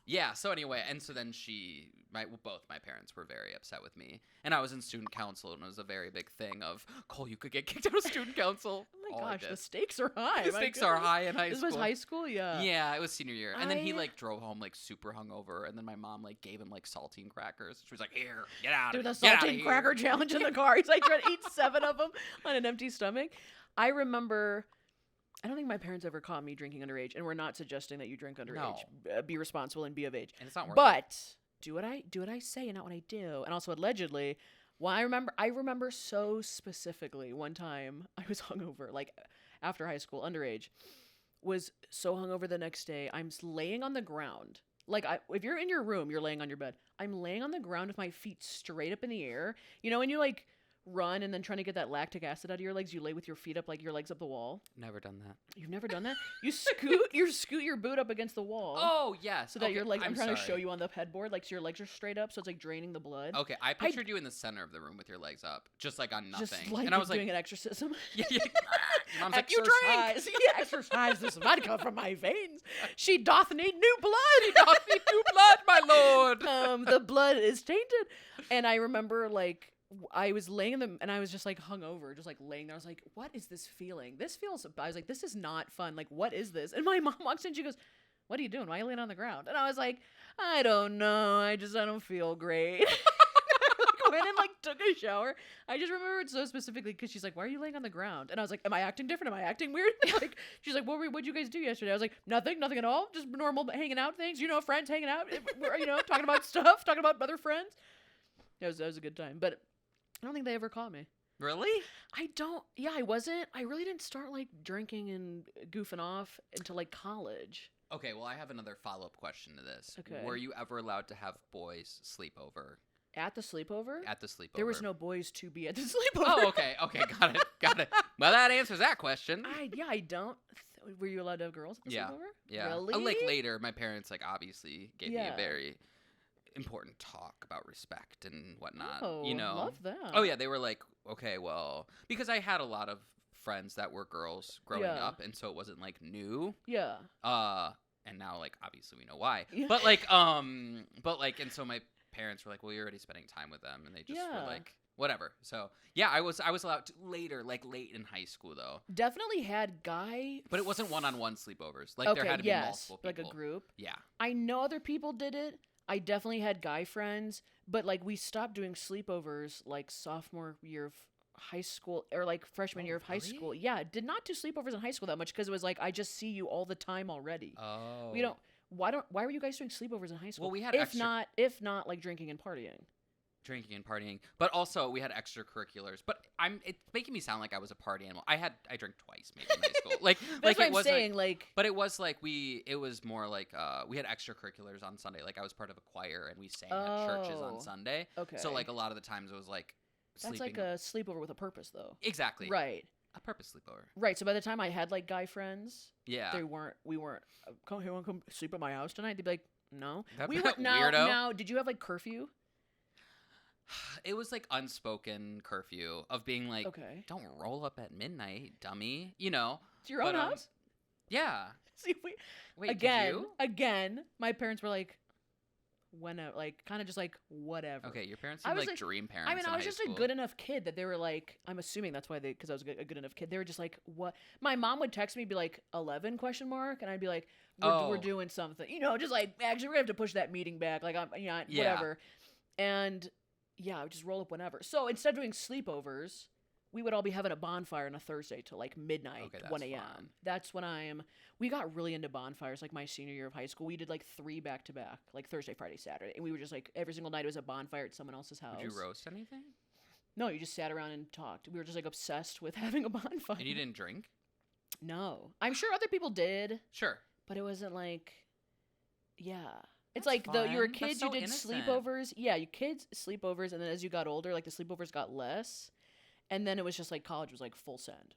Speaker 2: Yeah. So anyway, and so then both my parents were very upset with me, and I was in student council, and it was a very big thing of, Cole, you could get kicked out of student council.
Speaker 1: Oh my
Speaker 2: All I
Speaker 1: gosh,
Speaker 2: did.
Speaker 1: the stakes are high.
Speaker 2: The
Speaker 1: my
Speaker 2: stakes are
Speaker 1: goodness.
Speaker 2: high in high
Speaker 1: This
Speaker 2: school.
Speaker 1: was high school, yeah.
Speaker 2: Yeah, it was senior year, and then he
Speaker 1: I-
Speaker 2: like drove home like super hungover, and then my mom like gave him like saltine crackers. She was like, "Here, get out
Speaker 1: Do
Speaker 2: of
Speaker 1: the
Speaker 2: here. Get outta
Speaker 1: saltine
Speaker 2: here."
Speaker 1: cracker challenge in the car. He's like trying to eat 7 of them on an empty stomach. I remember, I don't think my parents ever caught me drinking underage, and we're not suggesting that you drink underage. Be responsible and be of age.
Speaker 2: And it's not worth it.
Speaker 1: But do what I say and not what I do. And also allegedly, well, I remember so specifically one time I was hungover, like after high school, underage, was so hungover the next day. I'm laying on the ground. Like if you're in your room, you're laying on your bed. I'm laying on the ground with my feet straight up in the air. You know when you like run and then trying to get that lactic acid out of your legs, you lay with your feet up, like your legs up the wall.
Speaker 2: Never done that.
Speaker 1: You've never done that? You scoot your boot up against the wall.
Speaker 2: Oh yes.
Speaker 1: So that
Speaker 2: okay,
Speaker 1: your legs, I'm trying to show
Speaker 2: sorry.
Speaker 1: you on the headboard, like so your legs are straight up, so it's like draining the blood.
Speaker 2: Okay, I pictured you in the center of the room with your legs up, just like on nothing.
Speaker 1: Just like
Speaker 2: and I was
Speaker 1: doing
Speaker 2: like,
Speaker 1: an exorcism.
Speaker 2: yeah. Mom's like, you drink.
Speaker 1: Exercise. Yeah, exercise this vodka from my veins. She doth need new blood.
Speaker 2: Doth need new blood, my lord.
Speaker 1: The blood is tainted. And I remember like I was laying in the, and I was just like hungover, just like laying there. I was like, what is this feeling? This feels, I was like, this is not fun. Like, what is this? And my mom walks in, she goes, what are you doing? Why are you laying on the ground? And I was like, I don't know. I don't feel great. Went and like took a shower. I just remember it so specifically because she's like, why are you laying on the ground? And I was like, am I acting different? Am I acting weird? Like, she's like, what'd you guys do yesterday? I was like, nothing at all. Just normal hanging out things, friends hanging out, talking about stuff, talking about other friends. That was a good time. But I don't think they ever caught me.
Speaker 2: Really?
Speaker 1: I really didn't start like drinking and goofing off until like college.
Speaker 2: Okay, well, I have another follow-up question to this.
Speaker 1: Okay.
Speaker 2: Were you ever allowed to have boys sleep over
Speaker 1: At the sleepover?
Speaker 2: at the sleepover?
Speaker 1: There was no boys to be at the sleepover.
Speaker 2: Oh, okay, got it. Well, that answers that question.
Speaker 1: I don't. Were you allowed to have girls at the
Speaker 2: Yeah.
Speaker 1: sleepover?
Speaker 2: Yeah.
Speaker 1: Really?
Speaker 2: Like later, my parents like obviously gave me
Speaker 1: Yeah.
Speaker 2: a very important talk about respect and whatnot.
Speaker 1: Oh, love that.
Speaker 2: Oh yeah, they were like, okay, well, because I had a lot of friends that were girls growing
Speaker 1: Yeah.
Speaker 2: up, and so it wasn't like new.
Speaker 1: Yeah.
Speaker 2: And now like obviously we know why.
Speaker 1: Yeah.
Speaker 2: But like, and so my parents were like, well, you're already spending time with them, and they just
Speaker 1: Yeah.
Speaker 2: were like, whatever. So yeah, I was allowed to later, like late in high school though.
Speaker 1: Definitely had guy.
Speaker 2: But it wasn't one-on-one sleepovers. Like
Speaker 1: Okay,
Speaker 2: there had to be multiple people.
Speaker 1: like a group.
Speaker 2: Yeah.
Speaker 1: I know other people did it. I definitely had guy friends, but like we stopped doing sleepovers like sophomore year of high school or like freshman
Speaker 2: Oh,
Speaker 1: year of high
Speaker 2: really?
Speaker 1: school. Yeah, did not do sleepovers in high school that much because it was like I just see you all the time already.
Speaker 2: Oh.
Speaker 1: We don't. Why were you guys doing sleepovers in high school?
Speaker 2: Well, we had
Speaker 1: if not like drinking and partying.
Speaker 2: Drinking and partying, but also we had extracurriculars. But it's making me sound like I was a party animal. I drank twice maybe in high school. Like
Speaker 1: That's
Speaker 2: like
Speaker 1: what
Speaker 2: it
Speaker 1: I'm
Speaker 2: was
Speaker 1: saying. Like,
Speaker 2: but it was like it was more like we had extracurriculars on Sunday. Like I was part of a choir and we sang at churches on
Speaker 1: Oh,
Speaker 2: Sunday.
Speaker 1: okay.
Speaker 2: So like a lot of the times it was like
Speaker 1: that's
Speaker 2: sleeping.
Speaker 1: like a sleepover with a purpose, though.
Speaker 2: Exactly.
Speaker 1: Right.
Speaker 2: A purpose sleepover.
Speaker 1: Right. So by the time I had like guy friends,
Speaker 2: Yeah.
Speaker 1: we weren't. Come here, want to come sleep at my house tonight? They'd be like, no.
Speaker 2: That
Speaker 1: We were
Speaker 2: weirdo.
Speaker 1: now. Did you have like curfew?
Speaker 2: It was like unspoken curfew of being like,
Speaker 1: Okay.
Speaker 2: don't roll up at midnight, dummy. You know.
Speaker 1: It's your own
Speaker 2: But,
Speaker 1: house.
Speaker 2: Yeah.
Speaker 1: See,
Speaker 2: Wait, did
Speaker 1: again,
Speaker 2: you?
Speaker 1: my parents were like, whenever, like, kind of just like, whatever.
Speaker 2: Okay, your parents
Speaker 1: I
Speaker 2: seem
Speaker 1: was
Speaker 2: like
Speaker 1: like-
Speaker 2: dream parents.
Speaker 1: I mean,
Speaker 2: in
Speaker 1: I was
Speaker 2: high
Speaker 1: just
Speaker 2: school.
Speaker 1: a good enough kid that they were like, I'm assuming that's why because I was a good enough kid. They were just like, what? My mom would text me, be like, 11 question mark, and I'd be like, we're
Speaker 2: Oh.
Speaker 1: doing something, just like, actually, we're gonna have to push that meeting back, like, I'm,
Speaker 2: Yeah.
Speaker 1: whatever. And yeah, I would just roll up whenever. So instead of doing sleepovers, we would all be having a bonfire on a Thursday till like midnight,
Speaker 2: Okay, that's
Speaker 1: 1 a.m.
Speaker 2: fun.
Speaker 1: That's when we got really into bonfires like my senior year of high school. We did like 3 back to back, like Thursday, Friday, Saturday. And we were just like, every single night it was a bonfire at someone else's house.
Speaker 2: Would you roast anything?
Speaker 1: No, you just sat around and talked. We were just like obsessed with having a bonfire.
Speaker 2: And you didn't drink?
Speaker 1: No. I'm sure other people did,
Speaker 2: Sure.
Speaker 1: but it wasn't like, yeah. It's
Speaker 2: That's
Speaker 1: like you were
Speaker 2: fun. That's
Speaker 1: kids,
Speaker 2: so
Speaker 1: you did
Speaker 2: innocent.
Speaker 1: sleepovers. Yeah, you kids sleepovers, and then as you got older, like the sleepovers got less, and then it was just like college was like full send.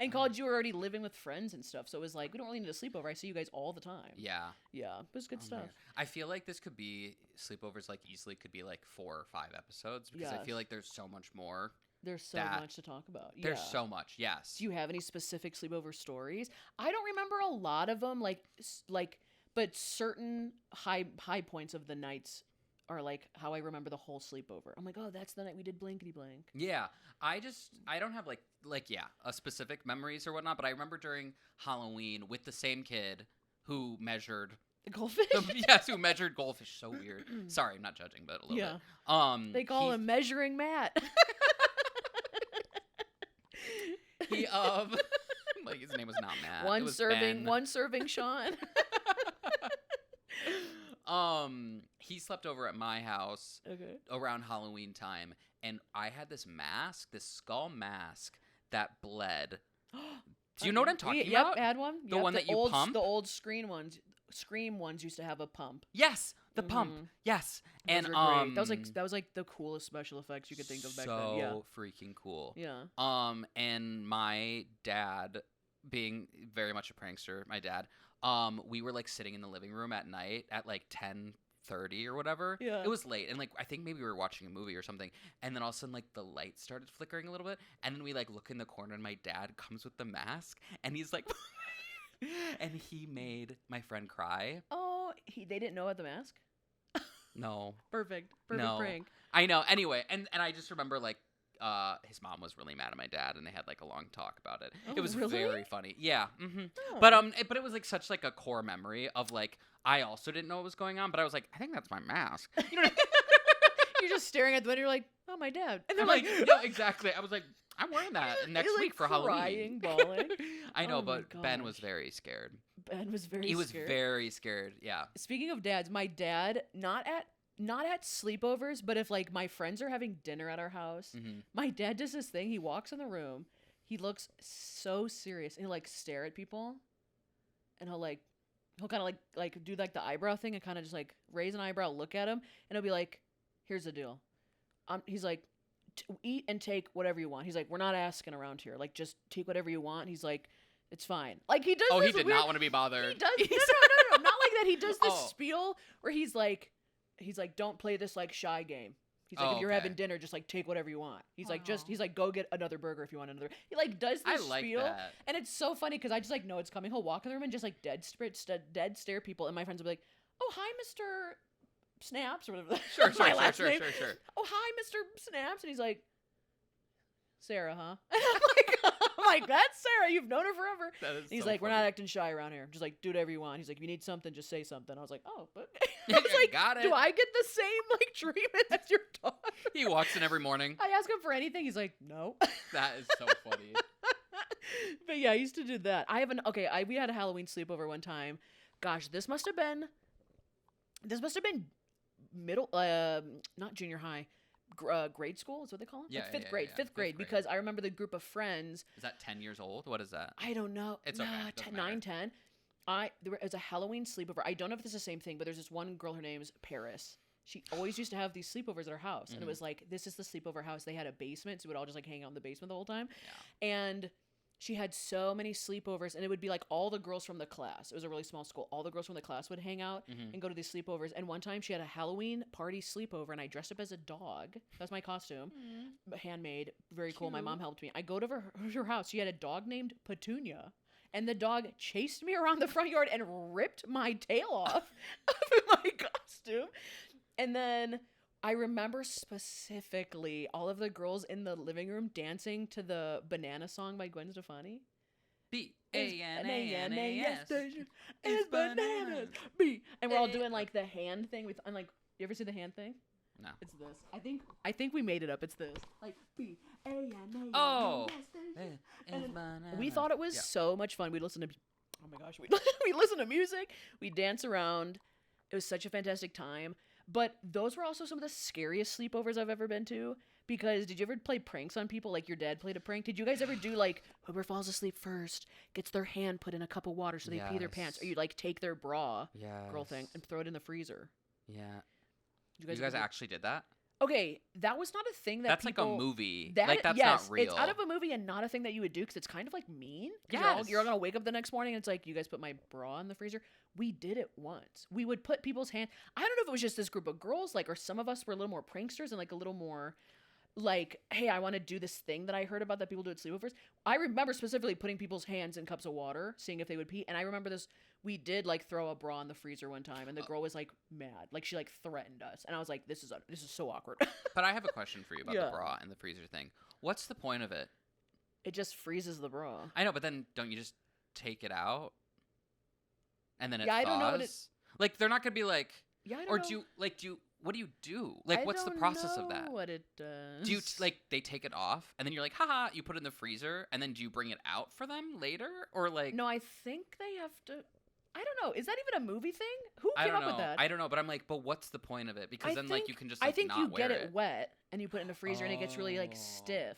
Speaker 1: And
Speaker 2: God.
Speaker 1: college, you were already living with friends and stuff, so it was like we don't really need a sleepover. I see you guys all the time.
Speaker 2: Yeah.
Speaker 1: Yeah, it was good
Speaker 2: Oh my
Speaker 1: stuff.
Speaker 2: God. I feel like this could be sleepovers. Like easily could be like 4 or 5 episodes because I
Speaker 1: Yes.
Speaker 2: feel like there's so much more.
Speaker 1: There's so
Speaker 2: That-
Speaker 1: much to talk about.
Speaker 2: There's
Speaker 1: Yeah.
Speaker 2: so much. Yes.
Speaker 1: Do you have any specific sleepover stories? I don't remember a lot of them, but certain high points of the nights are like how I remember the whole sleepover. I'm like, oh, that's the night we did blankety blank.
Speaker 2: Yeah, I don't have like a specific memories or whatnot, but I remember during Halloween with the same kid who measured
Speaker 1: The goldfish.
Speaker 2: who measured goldfish. So weird. Sorry, I'm not judging, but a little
Speaker 1: Yeah.
Speaker 2: bit.
Speaker 1: They call
Speaker 2: he,
Speaker 1: him Measuring Matt.
Speaker 2: he like his name was not Matt. It
Speaker 1: one
Speaker 2: was
Speaker 1: serving,
Speaker 2: Ben.
Speaker 1: one serving Sean.
Speaker 2: He slept over at my house
Speaker 1: Okay.
Speaker 2: around Halloween time, and I had this mask, this skull mask that bled. Do you know what I'm talking about?
Speaker 1: Yep, had one.
Speaker 2: The one that you
Speaker 1: old,
Speaker 2: pump?
Speaker 1: The old Scream ones used to have a pump.
Speaker 2: Yes, the pump.
Speaker 1: Mhm.
Speaker 2: Yes,
Speaker 1: Those
Speaker 2: and
Speaker 1: were great. That was like the coolest special effects you could think of back then. Yeah.
Speaker 2: So freaking cool.
Speaker 1: Yeah.
Speaker 2: And my dad, being very much a prankster, my dad, we were like sitting in the living room at night at like 10:30 or whatever.
Speaker 1: Yeah.
Speaker 2: It was late, and like I think maybe we were watching a movie or something, and then all of a sudden like the light started flickering a little bit, and then we like look in the corner, and my dad comes with the mask, and he's like, and he made my friend cry.
Speaker 1: Oh, they didn't know about the mask?
Speaker 2: No,
Speaker 1: Perfect
Speaker 2: No.
Speaker 1: prank.
Speaker 2: I know. Anyway, and I just remember like his mom was really mad at my dad, and they had like a long talk about it.
Speaker 1: Oh,
Speaker 2: It was
Speaker 1: really?
Speaker 2: very funny. Yeah. Mm-hmm.
Speaker 1: Oh.
Speaker 2: But it was like such like a core memory of like I also didn't know what was going on, but I was like, I think that's my mask. You know what
Speaker 1: You're just staring at the window. You're like, oh, my dad.
Speaker 2: And they're like, yeah, exactly. I was like, I'm wearing that next
Speaker 1: You're, like,
Speaker 2: week for
Speaker 1: crying,
Speaker 2: Halloween.
Speaker 1: bawling.
Speaker 2: I know,
Speaker 1: Oh my
Speaker 2: but Ben was
Speaker 1: gosh.
Speaker 2: very scared.
Speaker 1: Ben was very
Speaker 2: He was
Speaker 1: scared.
Speaker 2: very scared. Yeah.
Speaker 1: Speaking of dads, my dad, not at sleepovers, but if like my friends are having dinner at our house,
Speaker 2: Mm-hmm.
Speaker 1: my dad does this thing. He walks in the room, he looks so serious, and he'll like stare at people, and he'll kind of like do like the eyebrow thing and kind of just like raise an eyebrow, look at him, and he'll be like, "Here's the deal." He's like, "Eat and take whatever you want." He's like, "We're not asking around here. Like, just take whatever you want." He's like, "It's fine." Like he does.
Speaker 2: Oh, he
Speaker 1: this
Speaker 2: did
Speaker 1: weird-
Speaker 2: not want to be bothered.
Speaker 1: He does. No, not like that. He does this
Speaker 2: Oh.
Speaker 1: spiel where he's like, don't play this like shy game. He's like,
Speaker 2: Oh,
Speaker 1: if you're
Speaker 2: okay.
Speaker 1: having dinner, just like take whatever you want. He's like,
Speaker 2: Aw.
Speaker 1: he's like, go get another burger if you want another. He like does
Speaker 2: I
Speaker 1: this
Speaker 2: like
Speaker 1: spiel,
Speaker 2: that.
Speaker 1: and it's so funny because I just like know it's coming. He'll walk in the room and just like dead stare people, and my friends will be like, "Oh, hi, Mr. Snaps," or whatever.
Speaker 2: Sure,
Speaker 1: my
Speaker 2: sure,
Speaker 1: last
Speaker 2: sure,
Speaker 1: name.
Speaker 2: sure, sure.
Speaker 1: "Oh, hi, Mr. Snaps," and he's like, "Sarah, huh?" And I'm like, "That's Sarah. You've known her forever."
Speaker 2: That is
Speaker 1: And he's
Speaker 2: so
Speaker 1: like, "We're not
Speaker 2: funny.
Speaker 1: acting shy around here. Just like do whatever you want." He's like, "If you need something, just say something." I was like, "Oh, but." I was like,
Speaker 2: Got it.
Speaker 1: "Do I get the same like treatment as your dog?"
Speaker 2: He walks in every morning.
Speaker 1: I ask him for anything. He's like, "No."
Speaker 2: That is so funny.
Speaker 1: But yeah, I used to do that. We had a Halloween sleepover one time. Gosh, this must have been middle, not junior high, grade school is what they call it.
Speaker 2: Yeah,
Speaker 1: Like
Speaker 2: yeah,
Speaker 1: fifth grade,
Speaker 2: yeah,
Speaker 1: fifth
Speaker 2: fifth
Speaker 1: grade.
Speaker 2: grade.
Speaker 1: Because I remember the group of friends.
Speaker 2: Is that 10 years old? What is that?
Speaker 1: I don't know.
Speaker 2: It's okay,
Speaker 1: Nah,
Speaker 2: doesn't
Speaker 1: 9,
Speaker 2: matter.
Speaker 1: 10. It was a Halloween sleepover. I don't know if it's the same thing, but there's this one girl. Her name's Paris. She always used to have these sleepovers at her house, and it
Speaker 2: Mhm.
Speaker 1: was like, this is the sleepover house. They had a basement, so we would all just like hang out in the basement the whole time.
Speaker 2: Yeah.
Speaker 1: And she had so many sleepovers, and it would be like all the girls from the class. It was a really small school. All the girls from the class would hang out
Speaker 2: Mhm.
Speaker 1: and go to these sleepovers. And one time she had a Halloween party sleepover, and I dressed up as a dog. That's my costume. Handmade. Very cool. My
Speaker 2: Cute.
Speaker 1: mom helped me. I go to her house. She had a dog named Petunia. and the dog chased me around the front yard and ripped my tail off of my costume. And then I remember specifically all of the girls in the living room dancing to the Banana song by Gwen Stefani.
Speaker 2: B-A-N-A-N-A-S.
Speaker 1: It's bananas. And we're all doing like the hand thing. And like, you ever see the hand thing?
Speaker 2: No.
Speaker 1: It's this. I think we made it up. It's this. Like B-A-N-A-N-A-S.
Speaker 2: Oh.
Speaker 1: And we thought it was so much fun. We'd listen to, oh my gosh, we listen to music. We dance around. It was such a fantastic time. But those were also some of the scariest sleepovers I've ever been to. Because did you ever play pranks on people? Like your dad played a prank. Did you guys ever do like whoever falls asleep first gets their hand put in a cup of water so they pee their pants? Or you like take their bra, girl thing, and throw it in the freezer?
Speaker 2: Yeah.
Speaker 1: You
Speaker 2: guys actually did that?
Speaker 1: Okay, that was not a thing that
Speaker 2: that's
Speaker 1: people...
Speaker 2: like a movie.
Speaker 1: That's
Speaker 2: not real.
Speaker 1: It's out of a movie and not a thing that you would do because it's kind of like mean.
Speaker 2: Yes.
Speaker 1: You're all going to wake up the next morning and it's like, you guys put my bra in the freezer. We did it once. We would put people's hand... I don't know if it was just this group of girls, like, or some of us were a little more pranksters and like a little more... like, hey, I want to do this thing that I heard about that people do at sleepovers. I remember specifically putting people's hands in cups of water, seeing if they would pee. And I remember this, we did like throw a bra in the freezer one time and the girl was like mad. Like she like threatened us. And I was like, this is so awkward.
Speaker 2: But I have a question for you about the bra and the freezer thing. What's the point of it?
Speaker 1: It just freezes the bra.
Speaker 2: I know, but then don't you just take it out? And then it thaws?
Speaker 1: I don't know
Speaker 2: like they're not going to be like,
Speaker 1: I don't
Speaker 2: or
Speaker 1: know.
Speaker 2: do you what do you do? Like, what's the process of that?
Speaker 1: I don't know what it does.
Speaker 2: Do you, like, they take it off, and then you're like, haha, you put it in the freezer, and then do you bring it out for them later? Or, like...
Speaker 1: No, I think they have to... I don't know. Is that even a movie thing? Who came up with that?
Speaker 2: I don't know, but I'm like, but what's the point of it? Because then, like, you can just, like,
Speaker 1: I think
Speaker 2: not
Speaker 1: you
Speaker 2: wear
Speaker 1: get it wet, and you put it in the freezer, and it gets really, like, stiff.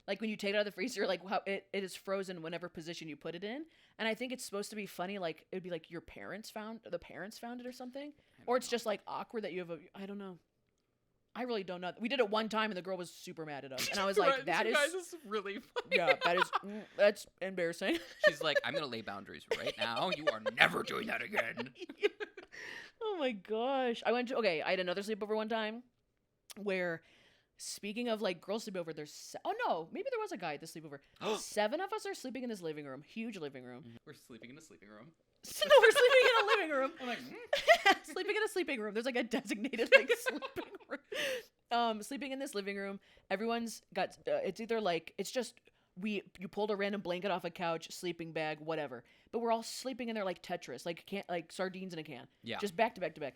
Speaker 1: Like, when you take it out of the freezer, like, how it is frozen whenever position you put it in. And I think it's supposed to be funny, like, it would be like the parents found it or something. Or it's just, like, awkward that you have I don't know. I really don't know. We did it one time and the girl was super mad at us. And I was like,
Speaker 2: Guys, is really funny.
Speaker 1: Yeah, that's embarrassing.
Speaker 2: She's like, I'm going to lay boundaries right now. You are never doing that again.
Speaker 1: Oh my gosh. I had another sleepover one time where, speaking of like girl sleepover, oh no, maybe there was a guy at the sleepover. 7 of us are sleeping in this living room, huge living room.
Speaker 2: We're sleeping in a sleeping room.
Speaker 1: So we're sleeping in a living room.
Speaker 2: I'm like,
Speaker 1: sleeping in a sleeping room. There's like a designated like sleeping room. Sleeping in this living room. Everyone's got. It's either like it's just you pulled a random blanket off a couch, sleeping bag, whatever. But we're all sleeping in there like Tetris, like sardines in a can.
Speaker 2: Yeah.
Speaker 1: Just back to back to back.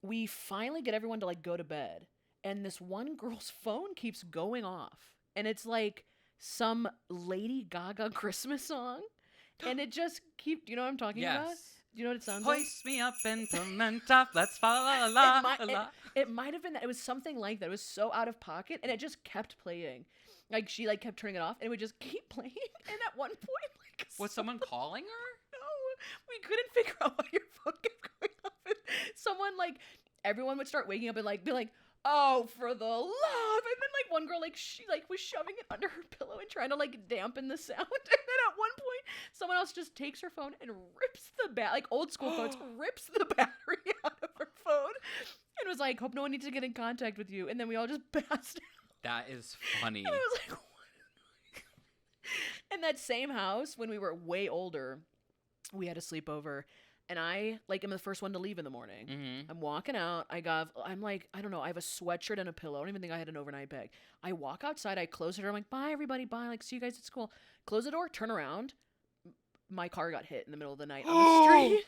Speaker 1: We finally get everyone to like go to bed, and this one girl's phone keeps going off, and it's like some Lady Gaga Christmas song. And it just do you know what I'm talking about? Do you know what it sounds like?
Speaker 2: Hoist me up and cement up, let's fa la la la.
Speaker 1: It might have been that. It was something like that. It was so out of pocket, and it just kept playing. Like, she, like, kept turning it off, and it would just keep playing. And at one point, like...
Speaker 2: Was someone calling her?
Speaker 1: No. We couldn't figure out why your phone kept going off. And someone, like... Everyone would start waking up and, like, be like, oh, for the love. And then, like, one girl, like, she, like, was shoving it under her pillow and trying to, like, dampen the sound. And then at one point, someone else just takes her phone and rips the like, old school phones, rips the battery out of her phone. And was like, hope no one needs to get in contact with you. And then we all just passed out.
Speaker 2: That is funny.
Speaker 1: And I was like, what? In that same house, when we were way older, we had a sleepover. And I, like, am the first one to leave in the morning.
Speaker 2: Mm-hmm.
Speaker 1: I'm walking out. I'm like, I don't know. I have a sweatshirt and a pillow. I don't even think I had an overnight bag. I walk outside. I close the door. I'm like, bye, everybody. Bye. Like, see you guys at school. Close the door. Turn around. My car got hit in the middle of the night on the street.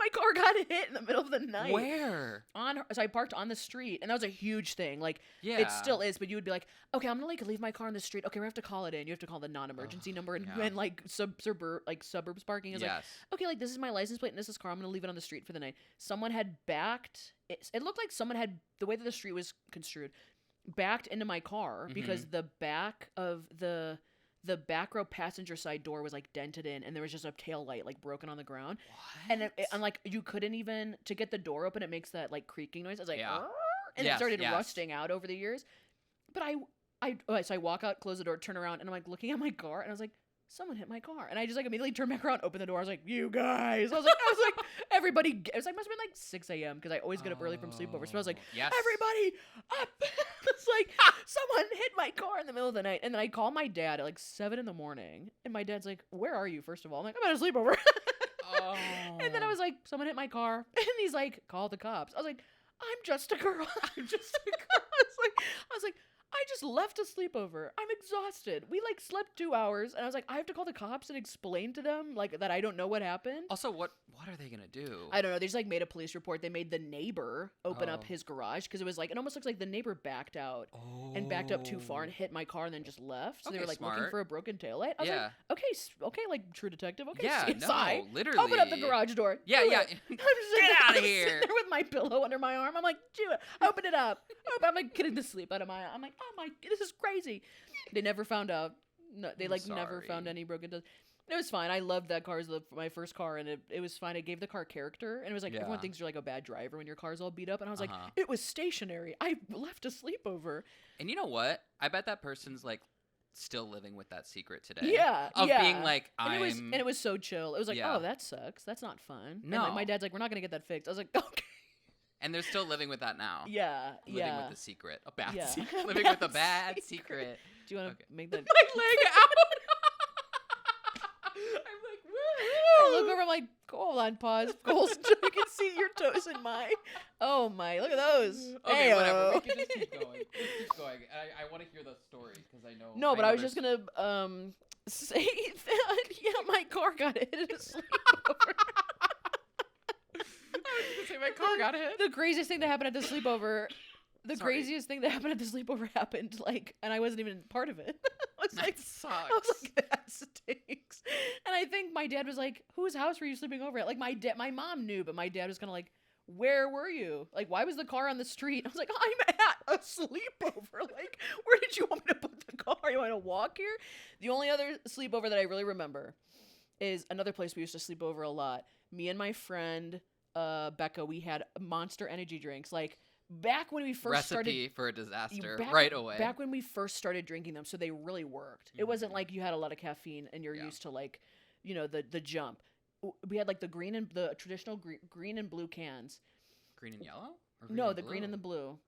Speaker 1: My car got hit in the middle of the night.
Speaker 2: Where?
Speaker 1: So I parked on the street, and that was a huge thing. Like,
Speaker 2: yeah.
Speaker 1: It still is, but you would be like, okay, I'm gonna like leave my car on the street. Okay, we have to call it in. You have to call the non-emergency number, and like suburbs parking is like, okay, like this is my license plate and this is car. I'm gonna leave it on the street for the night. Someone had backed. It looked like someone had, the way that the street was construed, backed into my car because the back of the back row passenger side door was like dented in, and there was just a tail light like broken on the ground.
Speaker 2: What?
Speaker 1: And like you couldn't even, to get the door open, it makes that like creaking noise. I was like, and
Speaker 2: yes,
Speaker 1: it started rusting out over the years. But so I walk out, close the door, turn around, and I'm like looking at my car, and I was like, someone hit my car. And I just like immediately turned back around, opened the door. I was like, you guys. I was like, everybody. It was like, must have been like 6 a.m. because I always get up early from sleepovers. So I was like,
Speaker 2: yes.
Speaker 1: everybody up. It's like, someone hit my car in the middle of the night. And then I call my dad at like 7 a.m. And my dad's like, where are you, first of all? I'm like, I'm at a sleepover.
Speaker 2: Oh.
Speaker 1: And then I was like, someone hit my car. And he's like, call the cops. I was like, I'm just a girl. I'm just a girl. I was like, I just left a sleepover. I'm exhausted. We like slept 2 hours, and I was like, I have to call the cops and explain to them like that I don't know what happened.
Speaker 2: Also, what are they gonna do?
Speaker 1: I don't know. They just like made a police report. They made the neighbor open up
Speaker 2: Oh.
Speaker 1: his garage because it was like it almost looks like the neighbor backed out and backed up too far and hit my car and then just left. So they
Speaker 2: Okay,
Speaker 1: were like looking
Speaker 2: smart.
Speaker 1: for a broken taillight. I was
Speaker 2: Yeah.
Speaker 1: like, okay, like True Detective. Okay,
Speaker 2: Yeah,
Speaker 1: CSI.
Speaker 2: no, literally.
Speaker 1: Open up the garage door.
Speaker 2: Yeah,
Speaker 1: Do
Speaker 2: yeah.
Speaker 1: it. I'm just sitting
Speaker 2: Get
Speaker 1: there-
Speaker 2: outta
Speaker 1: I'm
Speaker 2: here.
Speaker 1: Sitting there with my pillow under my arm. I'm like, do it. Open it up. I'm like getting the sleep out of my. I'm like, oh my, this is crazy. They never found out. No, they
Speaker 2: I'm
Speaker 1: like never found
Speaker 2: sorry.
Speaker 1: any broken. It was fine. I loved that car as my first car, and it was fine. I gave the car character, and it was like everyone
Speaker 2: Yeah.
Speaker 1: thinks you're like a bad driver when your car's all beat up, and I was like,
Speaker 2: Uh-huh.
Speaker 1: it was stationary. I left a sleepover.
Speaker 2: And you know what? I bet that person's like still living with that secret today.
Speaker 1: Yeah,
Speaker 2: Of
Speaker 1: yeah.
Speaker 2: being like,
Speaker 1: And
Speaker 2: I'm.
Speaker 1: it was so chill. It was like,
Speaker 2: Yeah.
Speaker 1: oh, that sucks. That's not fun. And
Speaker 2: No.
Speaker 1: like, my dad's like, we're not gonna get that fixed. I was like, okay.
Speaker 2: And they're still living with that now.
Speaker 1: Yeah,
Speaker 2: Living
Speaker 1: yeah.
Speaker 2: with the secret. A bad
Speaker 1: Yeah.
Speaker 2: secret. Living
Speaker 1: Bad
Speaker 2: with a bad
Speaker 1: secret.
Speaker 2: secret.
Speaker 1: Do you want to
Speaker 2: Okay.
Speaker 1: make that?
Speaker 2: My leg out. I'm like,
Speaker 1: I
Speaker 2: woo.
Speaker 1: look over. I'm like, hold on, pause. Goals. You can see your toes in mine. Oh my! Look at those.
Speaker 2: Okay, whatever. We
Speaker 1: Heyo.
Speaker 2: can just keep going. Let's keep going. I want to hear the story because I know.
Speaker 1: No, but I was
Speaker 2: there's-
Speaker 1: just gonna say that yeah, my car got hit at a sleepover.
Speaker 2: I was gonna say my car got hit.
Speaker 1: The craziest thing that happened at the sleepover. The
Speaker 2: Sorry.
Speaker 1: craziest thing that happened at the sleepover happened like, and I wasn't even part of it. I was like,
Speaker 2: That sucks.
Speaker 1: I was like, that stinks. And I think my dad was like, whose house were you sleeping over at? Like my mom knew, but my dad was kind of like, where were you? Like, why was the car on the street? I was like, I'm at a sleepover. Like, where did you want me to put the car? You want to walk here? The only other sleepover that I really remember is another place we used to sleep over a lot. Me and my friend, Becca, we had Monster energy drinks. Like, back when we first started.
Speaker 2: Recipe for a disaster
Speaker 1: Back-
Speaker 2: right away.
Speaker 1: Back when we first started drinking them, so they really worked. It wasn't like you had a lot of caffeine and you're
Speaker 2: Yeah.
Speaker 1: used to like, you know, the jump. We had like the traditional green and blue cans.
Speaker 2: Green and yellow? Or green
Speaker 1: No,
Speaker 2: and
Speaker 1: the green and the
Speaker 2: blue?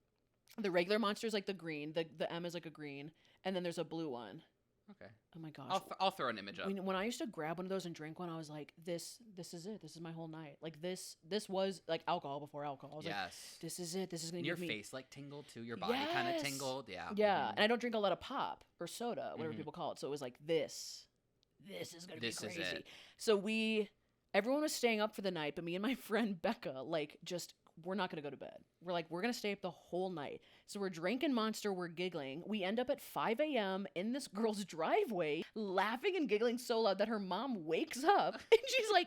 Speaker 1: blue. The regular Monster is like the green. The M is like a green, and then there's a blue one.
Speaker 2: Okay.
Speaker 1: Oh my gosh.
Speaker 2: I'll throw an image up.
Speaker 1: When I used to grab one of those and drink one, I was like, this is it. This is my whole night. Like this was like alcohol before alcohol. I was like,
Speaker 2: Yes.
Speaker 1: this is it. This is gonna
Speaker 2: And your
Speaker 1: give me
Speaker 2: face like tingled too. Your body kind of
Speaker 1: Yes.
Speaker 2: tingled. Yeah.
Speaker 1: Yeah,
Speaker 2: Mhm.
Speaker 1: and I don't drink a lot of pop or soda, whatever
Speaker 2: Mhm.
Speaker 1: people call it. So it was like this is gonna
Speaker 2: This
Speaker 1: be
Speaker 2: is
Speaker 1: crazy.
Speaker 2: it.
Speaker 1: So everyone was staying up for the night, but me and my friend Becca, like, just we're not gonna go to bed. We're like, we're gonna stay up the whole night. So we're drinking Monster, we're giggling. We end up at 5 a.m. in this girl's driveway, laughing and giggling so loud that her mom wakes up and she's like,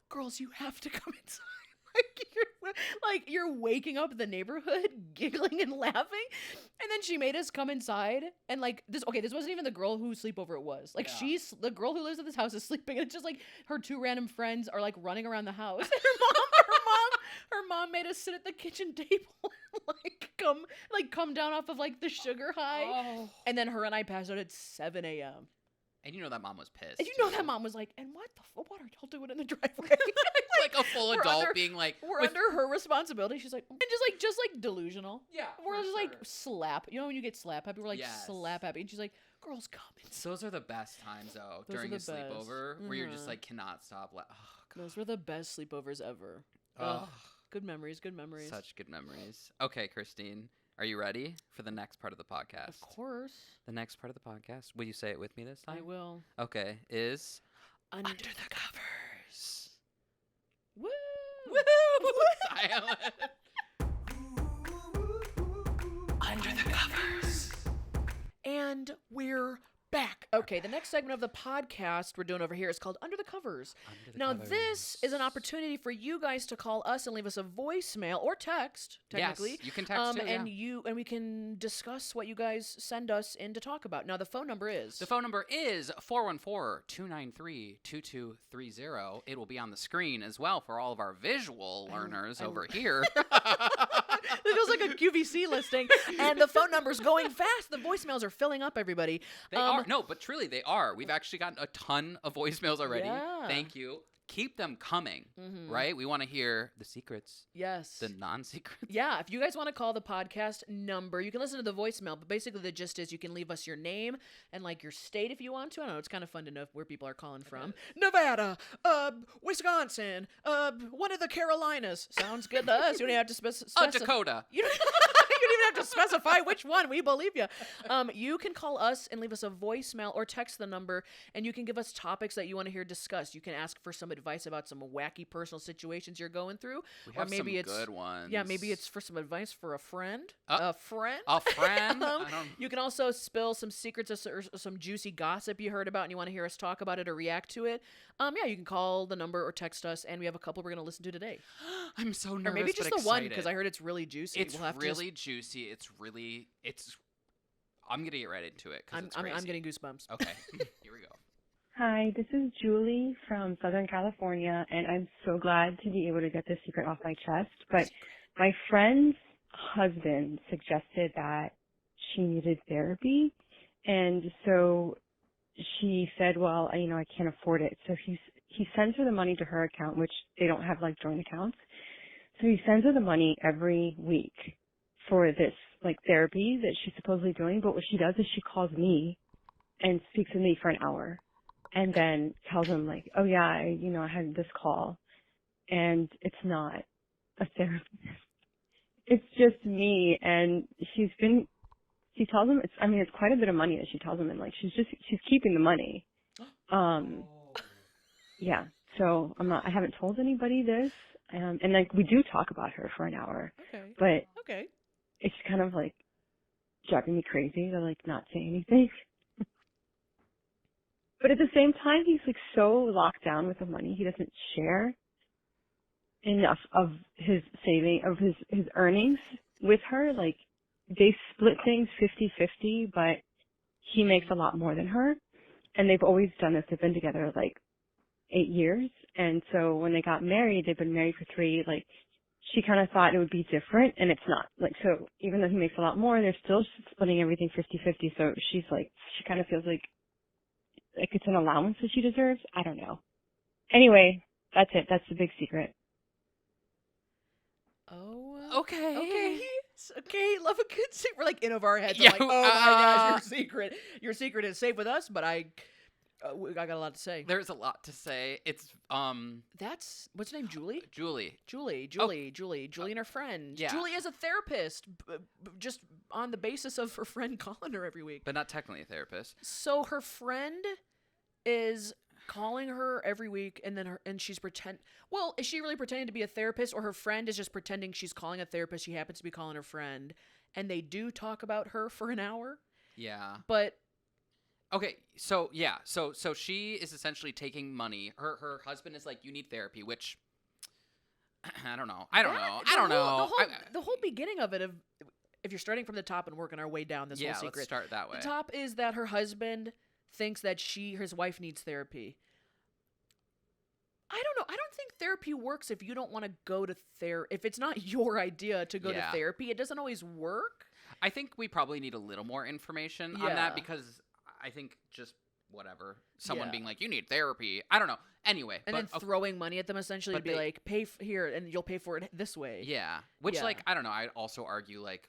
Speaker 1: girls, you have to come inside. You're waking up the neighborhood giggling and laughing. And then she made us come inside and like this wasn't even the girl whose sleepover it was. Like
Speaker 2: Yeah.
Speaker 1: she's the girl who lives at this house is sleeping and it's just like her two random friends are like running around the house. And her mom made us sit at the kitchen table and come down off of like the sugar high.
Speaker 2: Oh.
Speaker 1: And then her and I passed out at 7 a.m.
Speaker 2: And you know that mom was pissed.
Speaker 1: And you know
Speaker 2: too.
Speaker 1: that mom was like, and what are y'all doing in the driveway?
Speaker 2: like a full
Speaker 1: We're
Speaker 2: adult
Speaker 1: under-
Speaker 2: being like,
Speaker 1: We're
Speaker 2: with-
Speaker 1: under her responsibility. She's like, and just like delusional.
Speaker 2: Yeah.
Speaker 1: We're
Speaker 2: for
Speaker 1: just like
Speaker 2: sure.
Speaker 1: slap. You know when you get slap happy? We're like
Speaker 2: Yes.
Speaker 1: slap happy. And she's like, girls, come inside.
Speaker 2: Those are the best times though.
Speaker 1: Those are
Speaker 2: during
Speaker 1: the
Speaker 2: a sleepover where you're just
Speaker 1: Mhm.
Speaker 2: like cannot stop. Oh god.
Speaker 1: Those were the best sleepovers ever.
Speaker 2: Ugh.
Speaker 1: Ugh. Good memories. Good memories.
Speaker 2: Such good memories. Okay, Christine, are you ready for the next part of the podcast?
Speaker 1: Of course.
Speaker 2: The next part of the podcast. Will you say it with me this time?
Speaker 1: I will.
Speaker 2: Okay, is
Speaker 1: Under
Speaker 2: the covers.
Speaker 1: Woo!
Speaker 2: Woohoo! Silent.
Speaker 1: Under the covers. And we're back. Okay, the next segment of the podcast we're doing over here is called Under the Covers.
Speaker 2: Under the
Speaker 1: Now,
Speaker 2: covers.
Speaker 1: this is an opportunity for you guys to call us and leave us a voicemail or text, technically.
Speaker 2: Yes, you can text too,
Speaker 1: and
Speaker 2: yeah.
Speaker 1: we can discuss what you guys send us in to talk about. Now, the phone number is
Speaker 2: The phone number is 414-293-2230. It will be on the screen as well for all of our visual learners over here.
Speaker 1: It feels like a QVC listing. And the phone number's going fast. The voicemails are filling up, everybody.
Speaker 2: They are. No, but truly, they are. We've actually gotten a ton of voicemails already.
Speaker 1: Yeah.
Speaker 2: Thank you. Keep them coming, right? We want to hear the secrets.
Speaker 1: Yes.
Speaker 2: The non-secrets.
Speaker 1: Yeah, if you guys want to call the podcast number, you can listen to the voicemail, but basically the gist is you can leave us your name and like your state if you want to. I don't know, it's kind of fun to know where people are calling from. Nevada, Wisconsin, one of the Carolinas. Sounds good to us. You don't have to specify.
Speaker 2: Dakota.
Speaker 1: You don't even have to specify which one. We believe you. You can call us and leave us a voicemail or text the number, and you can give us topics that you want to hear discussed. You can ask for some advice about some wacky personal situations you're going through.
Speaker 2: We have
Speaker 1: or maybe
Speaker 2: some
Speaker 1: it's
Speaker 2: good ones.
Speaker 1: Yeah, maybe it's for some advice for a friend.
Speaker 2: A
Speaker 1: friend. You can also spill some secrets or some juicy gossip you heard about and you want to hear us talk about it or react to it. Yeah, you can call the number or text us, and we have a couple we're going to listen to today.
Speaker 2: I'm so nervous.
Speaker 1: Or maybe just
Speaker 2: but
Speaker 1: the one,
Speaker 2: excited.
Speaker 1: because I heard it's really juicy.
Speaker 2: It's really juicy. I'm going to get right into it because it's crazy.
Speaker 1: I'm getting goosebumps.
Speaker 2: Okay, here we go.
Speaker 3: Hi, this is Julie from Southern California, and I'm so glad to be able to get this secret off my chest. But my friend's husband suggested that she needed therapy, and so she said, well, I can't afford it. So he sends her the money to her account, which they don't have like joint accounts. So he sends her the money every week for this like therapy that she's supposedly doing. But what she does is she calls me and speaks with me for an hour. And then tells him like, oh yeah, I had this call, and it's not a therapist. It's just me, and she tells him it's quite a bit of money that she tells him, and like she's keeping the money. Yeah. So I haven't told anybody this, and like we do talk about her for an hour.
Speaker 1: Okay.
Speaker 3: But
Speaker 1: okay.
Speaker 3: It's kind of like driving me crazy to like not say anything. But at the same time, he's like so locked down with the money. He doesn't share enough of his his earnings with her. Like they split things 50-50, but he makes a lot more than her. And they've always done this. They've been together like 8 years. And so when they got married, they've been married for 3. Like she kind of thought it would be different, and it's not. Like, so even though he makes a lot more, they're still splitting everything 50-50. So she kind of feels like it's an allowance that she deserves. I don't know. Anyway, that's it. That's the big secret.
Speaker 1: Oh.
Speaker 2: Okay.
Speaker 1: Okay. Love a good secret. We're like in over our heads.
Speaker 2: Yeah,
Speaker 1: I'm like, oh my gosh, your secret is safe with us. But I got a lot to say.
Speaker 2: There's a lot to say. It's
Speaker 1: That's what's her name? Julie. Julie and her friend.
Speaker 2: Yeah.
Speaker 1: Julie is a therapist, just on the basis of her friend calling her every week.
Speaker 2: but not technically a therapist.
Speaker 1: So her friend is calling her every week, and she's Well, is she really pretending to be a therapist, or her friend is just pretending she's calling a therapist? She happens to be calling her friend, and they do talk about her for an hour.
Speaker 2: Yeah.
Speaker 1: But
Speaker 2: Okay, so yeah, so she is essentially taking money. Her husband is like, you need therapy, which I don't know.
Speaker 1: The whole beginning of it, if you're starting from the top and working our way down this whole secret.
Speaker 2: Let's start that way.
Speaker 1: The top is that her husband thinks that his wife needs therapy. I don't know. I don't think therapy works if you don't want to go to therapy. If it's not your idea to go to therapy, it doesn't always work.
Speaker 2: I think we probably need a little more information on that, because I think just whatever. Someone being like, you need therapy. I don't know. Anyway.
Speaker 1: And then throwing money at them essentially to be like, pay here and you'll pay for it this way.
Speaker 2: Yeah. Which like, I don't know. I'd also argue like,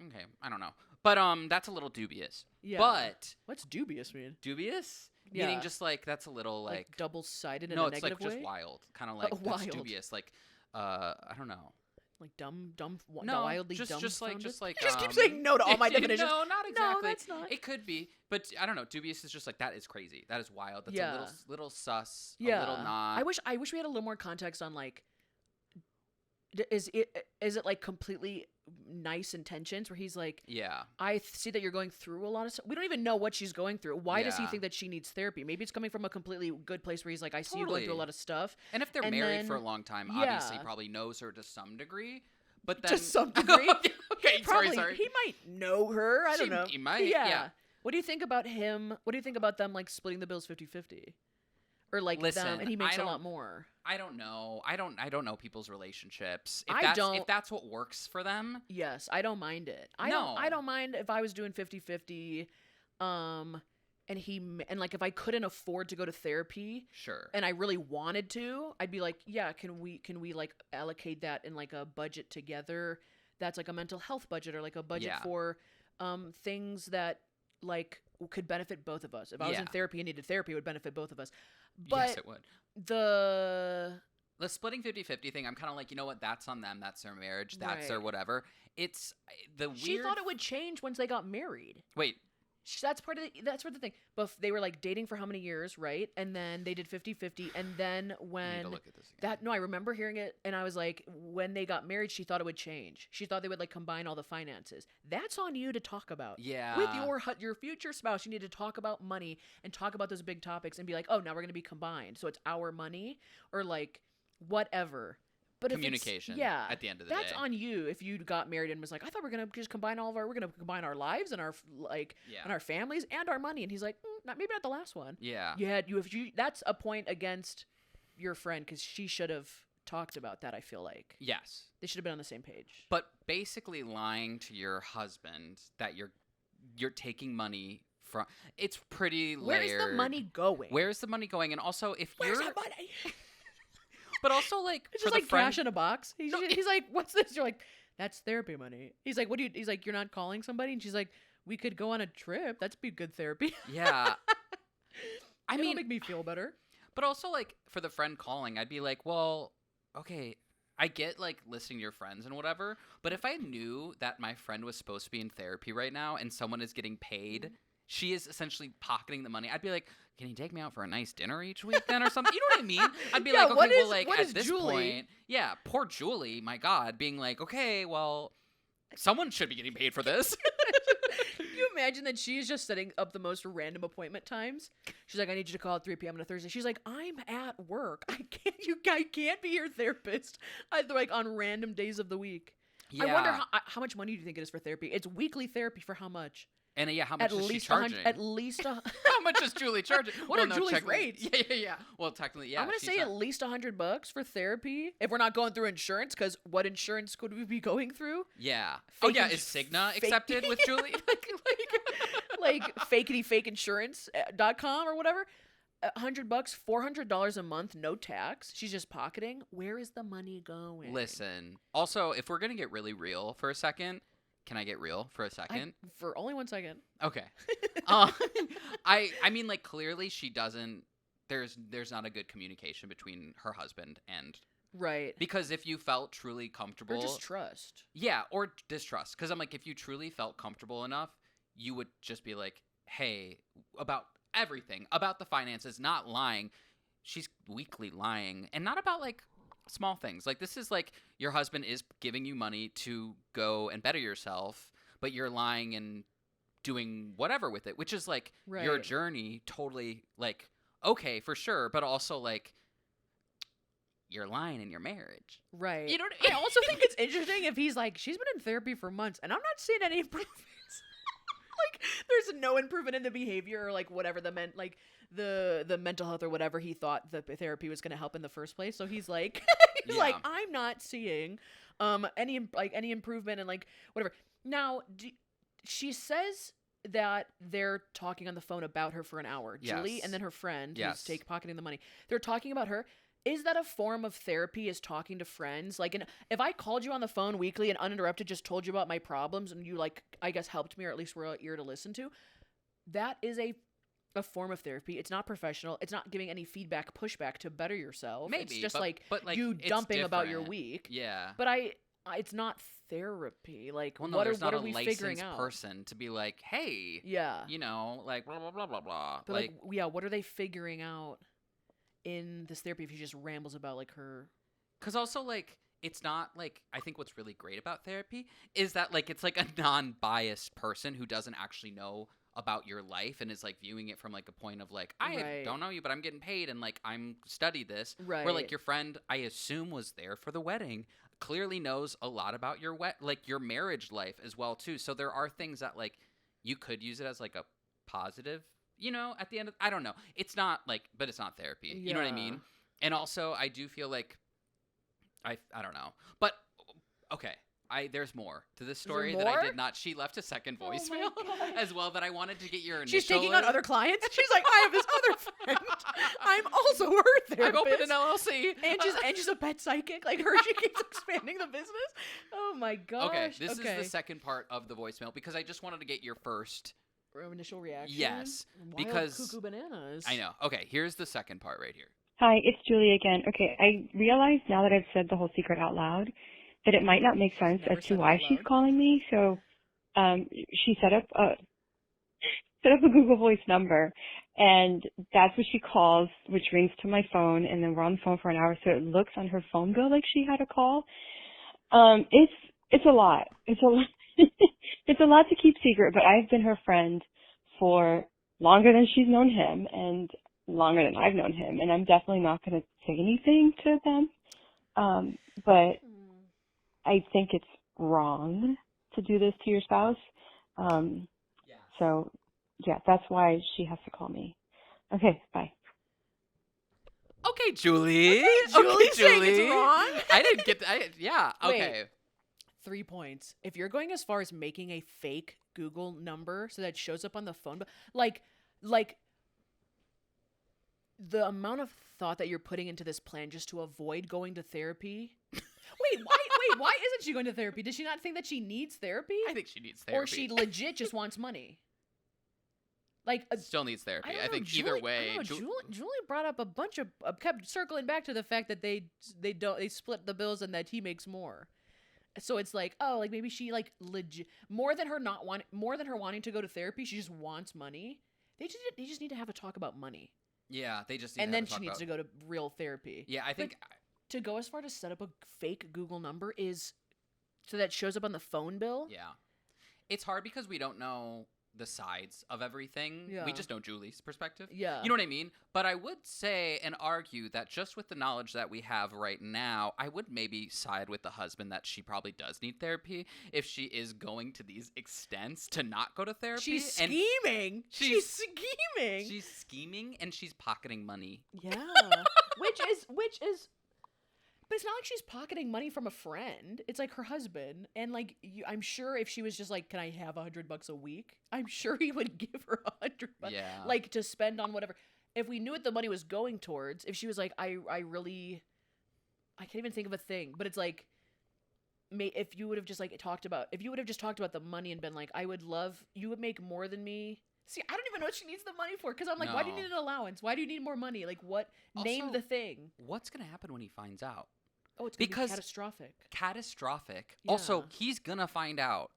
Speaker 2: okay, I don't know. But that's a little dubious.
Speaker 1: Yeah.
Speaker 2: But.
Speaker 1: What's dubious mean?
Speaker 2: Dubious?
Speaker 1: Yeah.
Speaker 2: Meaning just like, that's a little like.
Speaker 1: Double-sided in a negative way?
Speaker 2: No, it's like just wild. Kind of like, that's dubious. Like, I don't know.
Speaker 1: Like dumb,
Speaker 2: no,
Speaker 1: wildly dumb.
Speaker 2: Just like.
Speaker 1: You just keep saying no to all my definitions.
Speaker 2: No, not exactly.
Speaker 1: No, that's not.
Speaker 2: It could be, but I don't know. Dubious is just like, that is crazy. That is wild. That's a little sus.
Speaker 1: Yeah.
Speaker 2: A little not.
Speaker 1: I wish we had a little more context on like. Is it like completely nice intentions where he's like,
Speaker 2: yeah,
Speaker 1: I see that you're going through a lot of stuff. We don't even know what she's going through. Why does he think that she needs therapy? Maybe it's coming from a completely good place where he's like, I see you going through a lot of stuff.
Speaker 2: And if they're married for a long time, obviously probably knows her to some degree. But then,
Speaker 1: to some degree.
Speaker 2: Okay,
Speaker 1: probably,
Speaker 2: sorry.
Speaker 1: He might know her. I don't know.
Speaker 2: He might. Yeah.
Speaker 1: What do you think about him? What do you think about them like splitting the bills 50-50? or like them,
Speaker 2: Listen,
Speaker 1: and he makes
Speaker 2: I
Speaker 1: a lot
Speaker 2: don't-
Speaker 1: more.
Speaker 2: I don't know. I don't know people's relationships.
Speaker 1: I
Speaker 2: If that's what works for them,
Speaker 1: Yes, I don't mind it. I
Speaker 2: No.
Speaker 1: don't mind if I was doing 50-50, and like if I couldn't afford to go to therapy
Speaker 2: sure.
Speaker 1: and I really wanted to, I'd be like, yeah, can we like allocate that in like a budget together? That's like a mental health budget or like a budget
Speaker 2: Yeah.
Speaker 1: for things that like could benefit both of us. If I was in
Speaker 2: Yeah.
Speaker 1: therapy and needed therapy, it would benefit both of us. But
Speaker 2: Yes, it would.
Speaker 1: the
Speaker 2: The splitting 50-50 thing, I'm kind of like, you know what? That's on them. That's their marriage. That's their
Speaker 1: Right.
Speaker 2: whatever. It's the weird.
Speaker 1: she thought it would change once they got married.
Speaker 2: Wait.
Speaker 1: That's part of the thing. But they were like dating for how many years, right? And then they did 50-50, and then
Speaker 2: I need
Speaker 1: when
Speaker 2: to look at this again.
Speaker 1: I remember hearing it, and I was like, when they got married, she thought it would change. She thought they would like combine all the finances. That's on you to talk about.
Speaker 2: Yeah.
Speaker 1: With your future spouse, you need to talk about money and talk about those big topics and be like, oh, now we're gonna be combined, so it's our money or like whatever. But
Speaker 2: Communication.
Speaker 1: if it's, yeah,
Speaker 2: At the end of the
Speaker 1: that's
Speaker 2: day.
Speaker 1: on you. If you got married and was like, I thought we're gonna just combine we're gonna combine our lives and our like
Speaker 2: Yeah.
Speaker 1: and our families and our money, and he's like, maybe not the last one.
Speaker 2: Yeah.
Speaker 1: That's a point against your friend because she should have talked about that. I feel like
Speaker 2: Yes.
Speaker 1: they should have been on the same page.
Speaker 2: But basically lying to your husband that you're taking money from, it's pretty layered.
Speaker 1: Where is the money going?
Speaker 2: Where's the money going? And also, if
Speaker 1: Where's
Speaker 2: you're,
Speaker 1: the money?
Speaker 2: but also like
Speaker 1: It's
Speaker 2: for
Speaker 1: just
Speaker 2: the
Speaker 1: like
Speaker 2: friend,
Speaker 1: cash in a box. He's like, what's this? You're like, that's therapy money. He's like, what do you? He's like, you're not calling somebody, and she's like, we could go on a trip. That's be good therapy.
Speaker 2: yeah. I
Speaker 1: It'll
Speaker 2: mean,
Speaker 1: make me feel better.
Speaker 2: but also like for the friend calling, I'd be like, well, okay, I get like listening to your friends and whatever, but if I knew that my friend was supposed to be in therapy right now and someone is getting paid, she is essentially pocketing the money. I'd be like, can you take me out for a nice dinner each week then or something? You know what I mean? I'd be
Speaker 1: Yeah,
Speaker 2: like, okay,
Speaker 1: what
Speaker 2: well,
Speaker 1: is-
Speaker 2: like
Speaker 1: what
Speaker 2: at
Speaker 1: is
Speaker 2: this
Speaker 1: Julie?
Speaker 2: point, yeah, poor Julie, my God, being like, okay, well, someone should be getting paid for this.
Speaker 1: Can you imagine that she's just setting up the most random appointment times? She's like, I need you to call at 3 p.m. on a Thursday. She's like, I'm at work. I can't be your therapist. Like on random days of the week.
Speaker 2: Yeah.
Speaker 1: I wonder how much money do you think it is for therapy? It's weekly therapy for how much?
Speaker 2: And yeah, how much
Speaker 1: At
Speaker 2: is she
Speaker 1: least
Speaker 2: charging?
Speaker 1: At least
Speaker 2: How much is Julie charging?
Speaker 1: What are Julie's
Speaker 2: technically-
Speaker 1: rates?
Speaker 2: Yeah. Well, technically, yeah.
Speaker 1: I'm gonna
Speaker 2: she's
Speaker 1: say
Speaker 2: not-
Speaker 1: at least $100 for therapy if we're not going through insurance. Because what insurance could we be going through?
Speaker 2: Yeah.
Speaker 1: Fake
Speaker 2: Oh yeah,
Speaker 1: ins-
Speaker 2: is Cigna
Speaker 1: fake-
Speaker 2: accepted with Julie?
Speaker 1: Like fakeity-fake-insurance.com or whatever. $100, $400 a month, no tax. She's just pocketing. Where is the money going?
Speaker 2: Listen. Also, if we're gonna get really real for a second, can I get real for a second?
Speaker 1: For only 1 second.
Speaker 2: Okay. I mean, like clearly she doesn't. There's not a good communication between her husband and
Speaker 1: Right.
Speaker 2: because if you felt truly comfortable,
Speaker 1: Or distrust.
Speaker 2: yeah, or distrust. Because I'm like, if you truly felt comfortable enough, you would just be like, hey, about everything, about the finances, not lying. She's weekly lying, and not about like small things. Like this is like your husband is giving you money to go and better yourself, but you're lying and doing whatever with it, which is like your
Speaker 1: Right.
Speaker 2: journey. Totally like okay for sure, but also like you're lying in your marriage.
Speaker 1: Right.
Speaker 2: You know what
Speaker 1: I also think it's interesting if he's like, she's been in therapy for months and I'm not seeing any improvements. Like, there's no improvement in the behavior or like whatever the mental health or whatever he thought the therapy was going to help in the first place. So he's like, like,
Speaker 2: Yeah.
Speaker 1: I'm not seeing any improvement and like whatever. Now, she says that they're talking on the phone about her for an hour, Julie,
Speaker 2: Yes.
Speaker 1: and then her friend
Speaker 2: Yes.
Speaker 1: who's pocketing the money. They're talking about her. Is that a form of therapy, is talking to friends? Like, if I called you on the phone weekly and uninterrupted just told you about my problems and you, like, I guess helped me or at least were an ear to listen to, that is a form of therapy. It's not professional. It's not giving any feedback, pushback to better yourself.
Speaker 2: Maybe,
Speaker 1: It's just
Speaker 2: but, like,
Speaker 1: you
Speaker 2: it's
Speaker 1: dumping about your
Speaker 2: different.
Speaker 1: week.
Speaker 2: Yeah.
Speaker 1: But it's not therapy. Like,
Speaker 2: Well, no,
Speaker 1: what
Speaker 2: there's
Speaker 1: are
Speaker 2: not
Speaker 1: we
Speaker 2: a
Speaker 1: figuring
Speaker 2: licensed
Speaker 1: out?
Speaker 2: person to be like, hey,
Speaker 1: Yeah.
Speaker 2: you know, like blah blah blah blah blah.
Speaker 1: But like, yeah, what are they figuring out in this therapy if he just rambles about like her?
Speaker 2: because also like it's not like I think what's really great about therapy is that like it's like a non-biased person who doesn't actually know about your life and is like viewing it from like a point of like I
Speaker 1: Right.
Speaker 2: don't know you but I'm getting paid and like I'm studied this.
Speaker 1: Right.
Speaker 2: Where like your friend I assume was there for the wedding clearly knows a lot about your like your marriage life as well too. So there are things that like you could use it as like a positive at the end of, I don't know. It's not like, but it's not therapy. You know what I mean? And also, I do feel like, I don't know. But, okay. There's more to this story that I did not. She left a second voicemail as well that I wanted to get your initial.
Speaker 1: She's taking on other clients. She's like, I have this other friend. I'm also her therapist.
Speaker 2: I've opened an LLC.
Speaker 1: And she's a pet psychic. Like her, she keeps expanding the business. Oh my gosh.
Speaker 2: Okay, this is the second part of the voicemail because I just wanted to get your first
Speaker 1: initial reaction.
Speaker 2: Yes,
Speaker 1: Wild
Speaker 2: because
Speaker 1: cuckoo bananas.
Speaker 2: I know. Okay, here's the second part right here.
Speaker 3: Hi, it's Julie again. Okay, I realize now that I've said the whole secret out loud that it might not make sense as to why she's calling me. So she set up a Google Voice number, and that's what she calls, which rings to my phone, and then we're on the phone for an hour, so it looks on her phone bill like she had a call. It's a lot. It's a lot. It's a lot to keep secret, but I've been her friend for longer than she's known him and longer than I've known him, and I'm definitely not going to say anything to them. But I think it's wrong to do this to your spouse. So, yeah, that's why she has to call me. Okay, bye.
Speaker 2: Okay, Julie.
Speaker 1: Julie saying it's wrong?
Speaker 2: I didn't get yeah, okay.
Speaker 1: Wait. 3 points. If you're going as far as making a fake Google number so that it shows up on the phone, like the amount of thought that you're putting into this plan just to avoid going to therapy. Why isn't she going to therapy? Does she not think that she needs therapy?
Speaker 2: I think she needs therapy.
Speaker 1: Or she legit just wants money. Like
Speaker 2: still needs therapy. I think
Speaker 1: Julie,
Speaker 2: either way.
Speaker 1: Julie brought up a bunch of kept circling back to the fact that they split the bills and that he makes more. So it's like, oh, like maybe she like legit more than her wanting to go to therapy, she just wants money. They just need to have a talk about money.
Speaker 2: Yeah, they just need
Speaker 1: and
Speaker 2: to
Speaker 1: then
Speaker 2: have a
Speaker 1: she
Speaker 2: talk
Speaker 1: needs
Speaker 2: about...
Speaker 1: to go to real therapy.
Speaker 2: Yeah, I think
Speaker 1: to go as far to set up a fake Google number is so that it shows up on the phone bill.
Speaker 2: Yeah, it's hard because we don't know the sides of everything.
Speaker 1: Yeah.
Speaker 2: We just know Julie's perspective.
Speaker 1: Yeah.
Speaker 2: You know what I mean? But I would say and argue that just with the knowledge that we have right now, I would maybe side with the husband that she probably does need therapy if she is going to these extents to not go to therapy.
Speaker 1: She's scheming. She's scheming.
Speaker 2: She's scheming and she's pocketing money.
Speaker 1: Yeah. which is but it's not like she's pocketing money from a friend. It's like her husband. And like, I'm sure if she was just like, can I have $100 a week? I'm sure he would give her $100,
Speaker 2: Yeah.
Speaker 1: like to spend on whatever. If we knew what the money was going towards, if she was like, I can't even think of a thing, but it's like, if you would have just talked about the money and been like, you would make more than me. See, I don't even know what she needs the money for. Cause I'm like, why do you need an allowance? Why do you need more money? Like what?
Speaker 2: Also,
Speaker 1: name the thing.
Speaker 2: What's going to happen when he finds out?
Speaker 1: Oh, it's going to be catastrophic.
Speaker 2: Catastrophic.
Speaker 1: Yeah.
Speaker 2: Also, he's going to find out.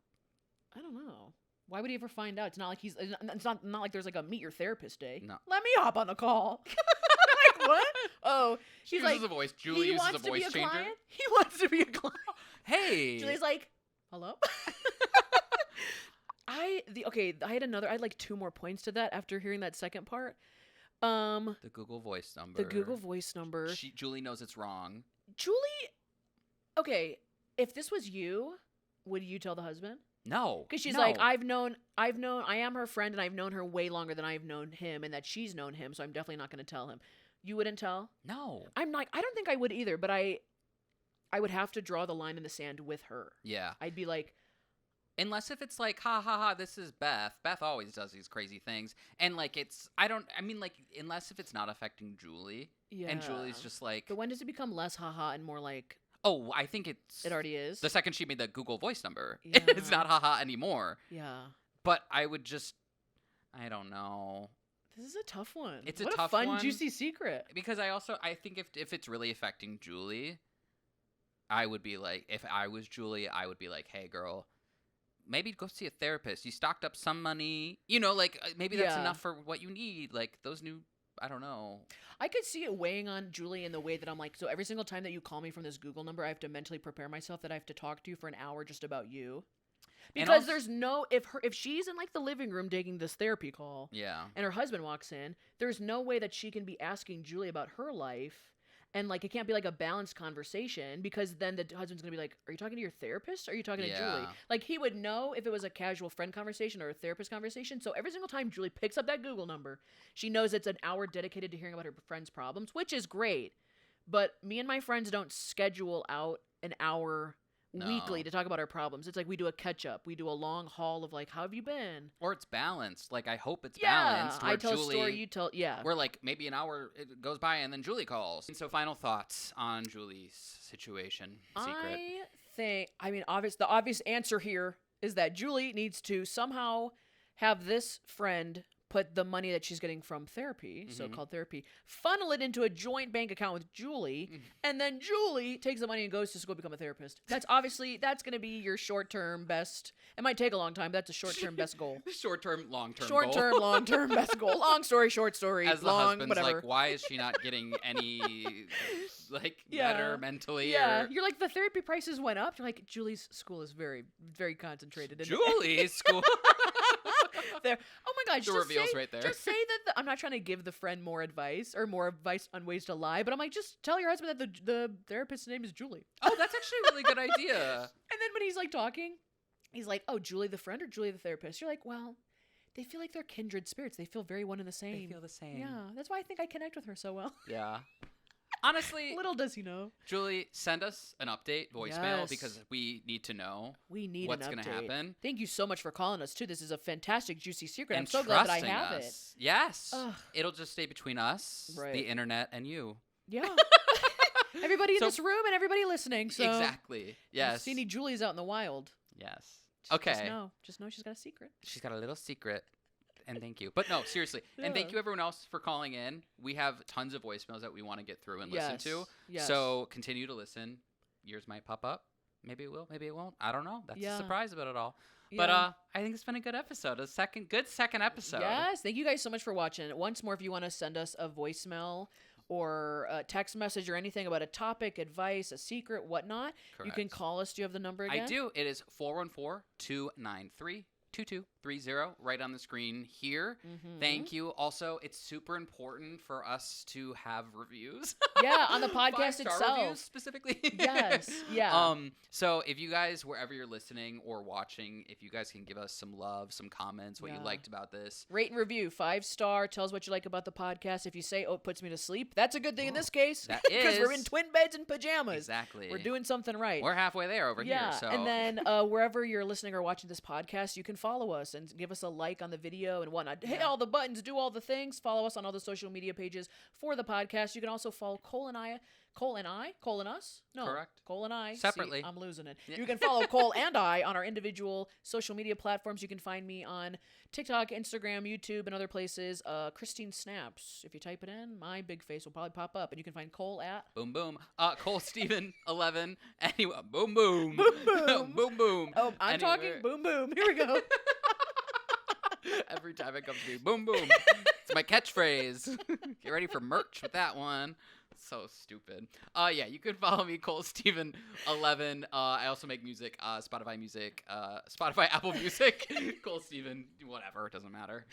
Speaker 1: I don't know. Why would he ever find out? It's not like it's not like there's like a meet your therapist day.
Speaker 2: No.
Speaker 1: Let me hop on the call. Like what? Oh, she's
Speaker 2: uses
Speaker 1: like,
Speaker 2: a voice. Julie uses a voice changer.
Speaker 1: Client? He wants to be a client.
Speaker 2: Hey.
Speaker 1: Julie's like, hello? I had like 2 more points to that after hearing that second part.
Speaker 2: The Google Voice number. Julie knows it's wrong.
Speaker 1: Julie, okay, if this was you, would you tell the husband?
Speaker 2: No.
Speaker 1: Because she's like, I am her friend and I've known her way longer than I've known him and that she's known him, so I'm definitely not going to tell him. You wouldn't tell?
Speaker 2: No.
Speaker 1: I don't think I would either, but I would have to draw the line in the sand with her.
Speaker 2: Yeah.
Speaker 1: I'd be like,
Speaker 2: unless if it's like, ha ha ha, this is Beth. Beth always does these crazy things. And like unless if it's not affecting Julie.
Speaker 1: yeah.
Speaker 2: And Julie's just like.
Speaker 1: But when does it become less haha and more like.
Speaker 2: Oh, I think it
Speaker 1: already is.
Speaker 2: The second she made the Google Voice number.
Speaker 1: Yeah.
Speaker 2: It's not haha anymore.
Speaker 1: Yeah.
Speaker 2: But I would just, I don't know.
Speaker 1: This is a tough one.
Speaker 2: It's
Speaker 1: what
Speaker 2: a tough
Speaker 1: fun,
Speaker 2: one.
Speaker 1: juicy secret.
Speaker 2: Because I think if it's really affecting Julie, I would be like, if I was Julie, I would be like, hey girl, maybe go see a therapist. You stocked up some money, like maybe that's enough for what you need. Like those new, I don't know.
Speaker 1: I could see it weighing on Julie in the way that I'm like, so every single time that you call me from this Google number, I have to mentally prepare myself that I have to talk to you for an hour just about you. Because there's no, if she's in like the living room taking this therapy call,
Speaker 2: yeah,
Speaker 1: and her husband walks in, there's no way that she can be asking Julie about her life And like, it can't be like a balanced conversation, because then the husband's gonna be like, are you talking to your therapist, or are you talking to Julie? Like, he would know if it was a casual friend conversation or a therapist conversation. So every single time Julie picks up that Google number, she knows it's an hour dedicated to hearing about her friend's problems, which is great. But me and my friends don't schedule out an hour weekly to talk about our problems. It's like we do a catch up. We do a long haul of like, how have you been?
Speaker 2: Or it's balanced. Like, I hope it's balanced.
Speaker 1: I tell a story, you tell,
Speaker 2: We're like, maybe an hour it goes by and then Julie calls. And so final thoughts on Julie's situation. Secret.
Speaker 1: The obvious answer here is that Julie needs to somehow have this friend put the money that she's getting from therapy, so-called therapy, funnel it into a joint bank account with Julie, and then Julie takes the money and goes to school to become a therapist. That's going to be your short-term best. It might take a long time. That's a short-term best goal.
Speaker 2: Short-term, long-term goal.
Speaker 1: Short-term, long-term best goal. Long story, short story.
Speaker 2: As the
Speaker 1: long,
Speaker 2: husband's
Speaker 1: whatever.
Speaker 2: like, why is she not getting any, better mentally?
Speaker 1: Yeah,
Speaker 2: or...
Speaker 1: you're like, the therapy prices went up. You're like, Julie's school is very, very concentrated.
Speaker 2: Julie's school.
Speaker 1: There. Oh my gosh.
Speaker 2: The reveals right there.
Speaker 1: Just say that I'm not trying to give the friend more advice on ways to lie, but I'm like, just tell your husband that the therapist's name is Julie.
Speaker 2: Oh, that's actually a really good idea.
Speaker 1: And then when he's like talking, he's like, oh, Julie the friend or Julie the therapist? You're like, well, they feel like they're kindred spirits. They feel very one and the same.
Speaker 2: They feel the same.
Speaker 1: Yeah, that's why I think I connect with her so well.
Speaker 2: Yeah. Honestly,
Speaker 1: little does he know.
Speaker 2: Julie, send us an update voicemail
Speaker 1: Yes.
Speaker 2: because we need to know
Speaker 1: what's
Speaker 2: going to happen.
Speaker 1: Thank you so much for calling us, too. This is a fantastic, juicy secret.
Speaker 2: And
Speaker 1: I'm so glad that I
Speaker 2: trusting
Speaker 1: have
Speaker 2: us. Yes.
Speaker 1: Ugh.
Speaker 2: It'll just stay between us, the internet, and you.
Speaker 1: Yeah. Everybody in this room and everybody listening. So
Speaker 2: exactly. Yes.
Speaker 1: See any Julies out in the wild.
Speaker 2: Yes.
Speaker 1: Okay. Just know she's got a secret.
Speaker 2: She's got a little secret. And thank you. But no, seriously. Yeah. And thank you everyone else for calling in. We have tons of voicemails that we want to get through and listen to.
Speaker 1: Yes.
Speaker 2: So continue to listen. Yours might pop up. Maybe it will. Maybe it won't. I don't know. That's a surprise about it all. Yeah. But I think it's been a good episode. Good second episode.
Speaker 1: Yes. Thank you guys so much for watching. Once more, if you want to send us a voicemail or a text message or anything about a topic, advice, a secret, whatnot, you can call us. Do you have the number again?
Speaker 2: I do. It is 414-293-2230 right on the screen here. Thank you. Also, it's super important for us to have reviews.
Speaker 1: Yeah, on the podcast
Speaker 2: 5-star
Speaker 1: itself.
Speaker 2: Reviews specifically.
Speaker 1: Yes. Yeah.
Speaker 2: So if you guys, wherever you're listening or watching, if you guys can give us some love, some comments, what you liked about this.
Speaker 1: Rate and review. 5-star. Tell us what you like about the podcast. If you say, oh, it puts me to sleep, that's a good thing in this case.
Speaker 2: That is.
Speaker 1: Because we're in twin beds and pajamas.
Speaker 2: Exactly.
Speaker 1: We're doing something right.
Speaker 2: We're halfway there over here. So.
Speaker 1: And then wherever you're listening or watching this podcast, you can follow us and give us a like on the video and whatnot. Hit all the buttons, do all the things. Follow us on all the social media pages for the podcast. You can also follow Cole and us? No.
Speaker 2: Correct.
Speaker 1: Cole and I.
Speaker 2: Separately.
Speaker 1: See, I'm losing it. Yeah. You can follow Cole and I on our individual social media platforms. You can find me on TikTok, Instagram, YouTube, and other places. Christine Snaps. If you type it in, my big face will probably pop up. And you can find Cole at...
Speaker 2: Boom, boom. Cole Steven 11. Anyway, boom, boom.
Speaker 1: Boom, boom.
Speaker 2: Boom, boom.
Speaker 1: Oh, I'm talking boom, boom. Here we go.
Speaker 2: Every time it comes to me, boom, boom. It's my catchphrase. Get ready for merch with that one. So stupid. Yeah, you can follow me, Cole Steven 11. I also make music, Spotify Music, Spotify, Apple Music, Cole Steven, whatever, it doesn't matter.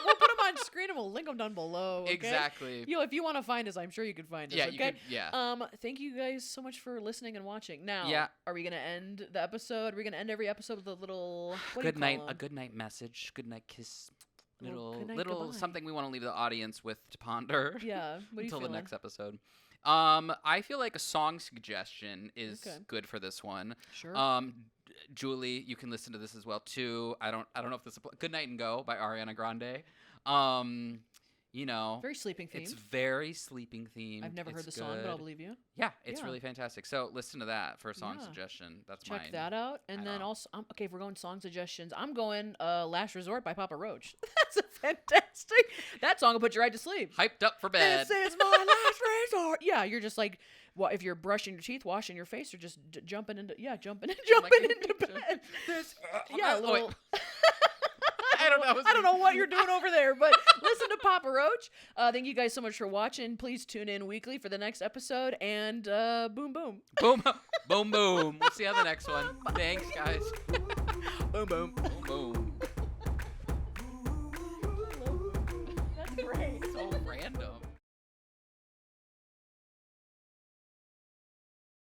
Speaker 1: We'll put them on screen and we'll link them down below. Okay?
Speaker 2: Exactly.
Speaker 1: If you want to find us, I'm sure you can find us.
Speaker 2: Yeah,
Speaker 1: okay?
Speaker 2: you could. Yeah.
Speaker 1: Thank you guys so much for listening and watching. Now, are we gonna end the episode? Are we gonna end every episode with a little
Speaker 2: good night message, good night kiss. Little something we want to leave the audience with to ponder.
Speaker 1: Yeah. What
Speaker 2: until the next episode. I feel like a song suggestion is good for this one.
Speaker 1: Sure.
Speaker 2: Julie, you can listen to this as well too. I don't know if this Good Night and Go by Ariana Grande.
Speaker 1: Very sleeping themed.
Speaker 2: It's very sleeping themed.
Speaker 1: I've never heard the song, but I'll believe you.
Speaker 2: Yeah, it's really fantastic. So listen to that for a song suggestion. That's mine.
Speaker 1: Check that out. And then also, if we're going song suggestions, I'm going Last Resort by Papa Roach. That's a fantastic. That song will put you right to sleep.
Speaker 2: Hyped up for bed.
Speaker 1: This is my last resort. Yeah, you're just like, well, if you're brushing your teeth, washing your face, or just jumping into bed. Little. I don't know what you're doing over there, but listen to Papa Roach. Thank you guys so much for watching. Please tune in weekly for the next episode. And boom, boom.
Speaker 2: Boom, boom, boom. We'll see you on the next one. Thanks, guys.
Speaker 1: Boom, boom.
Speaker 2: Boom, boom.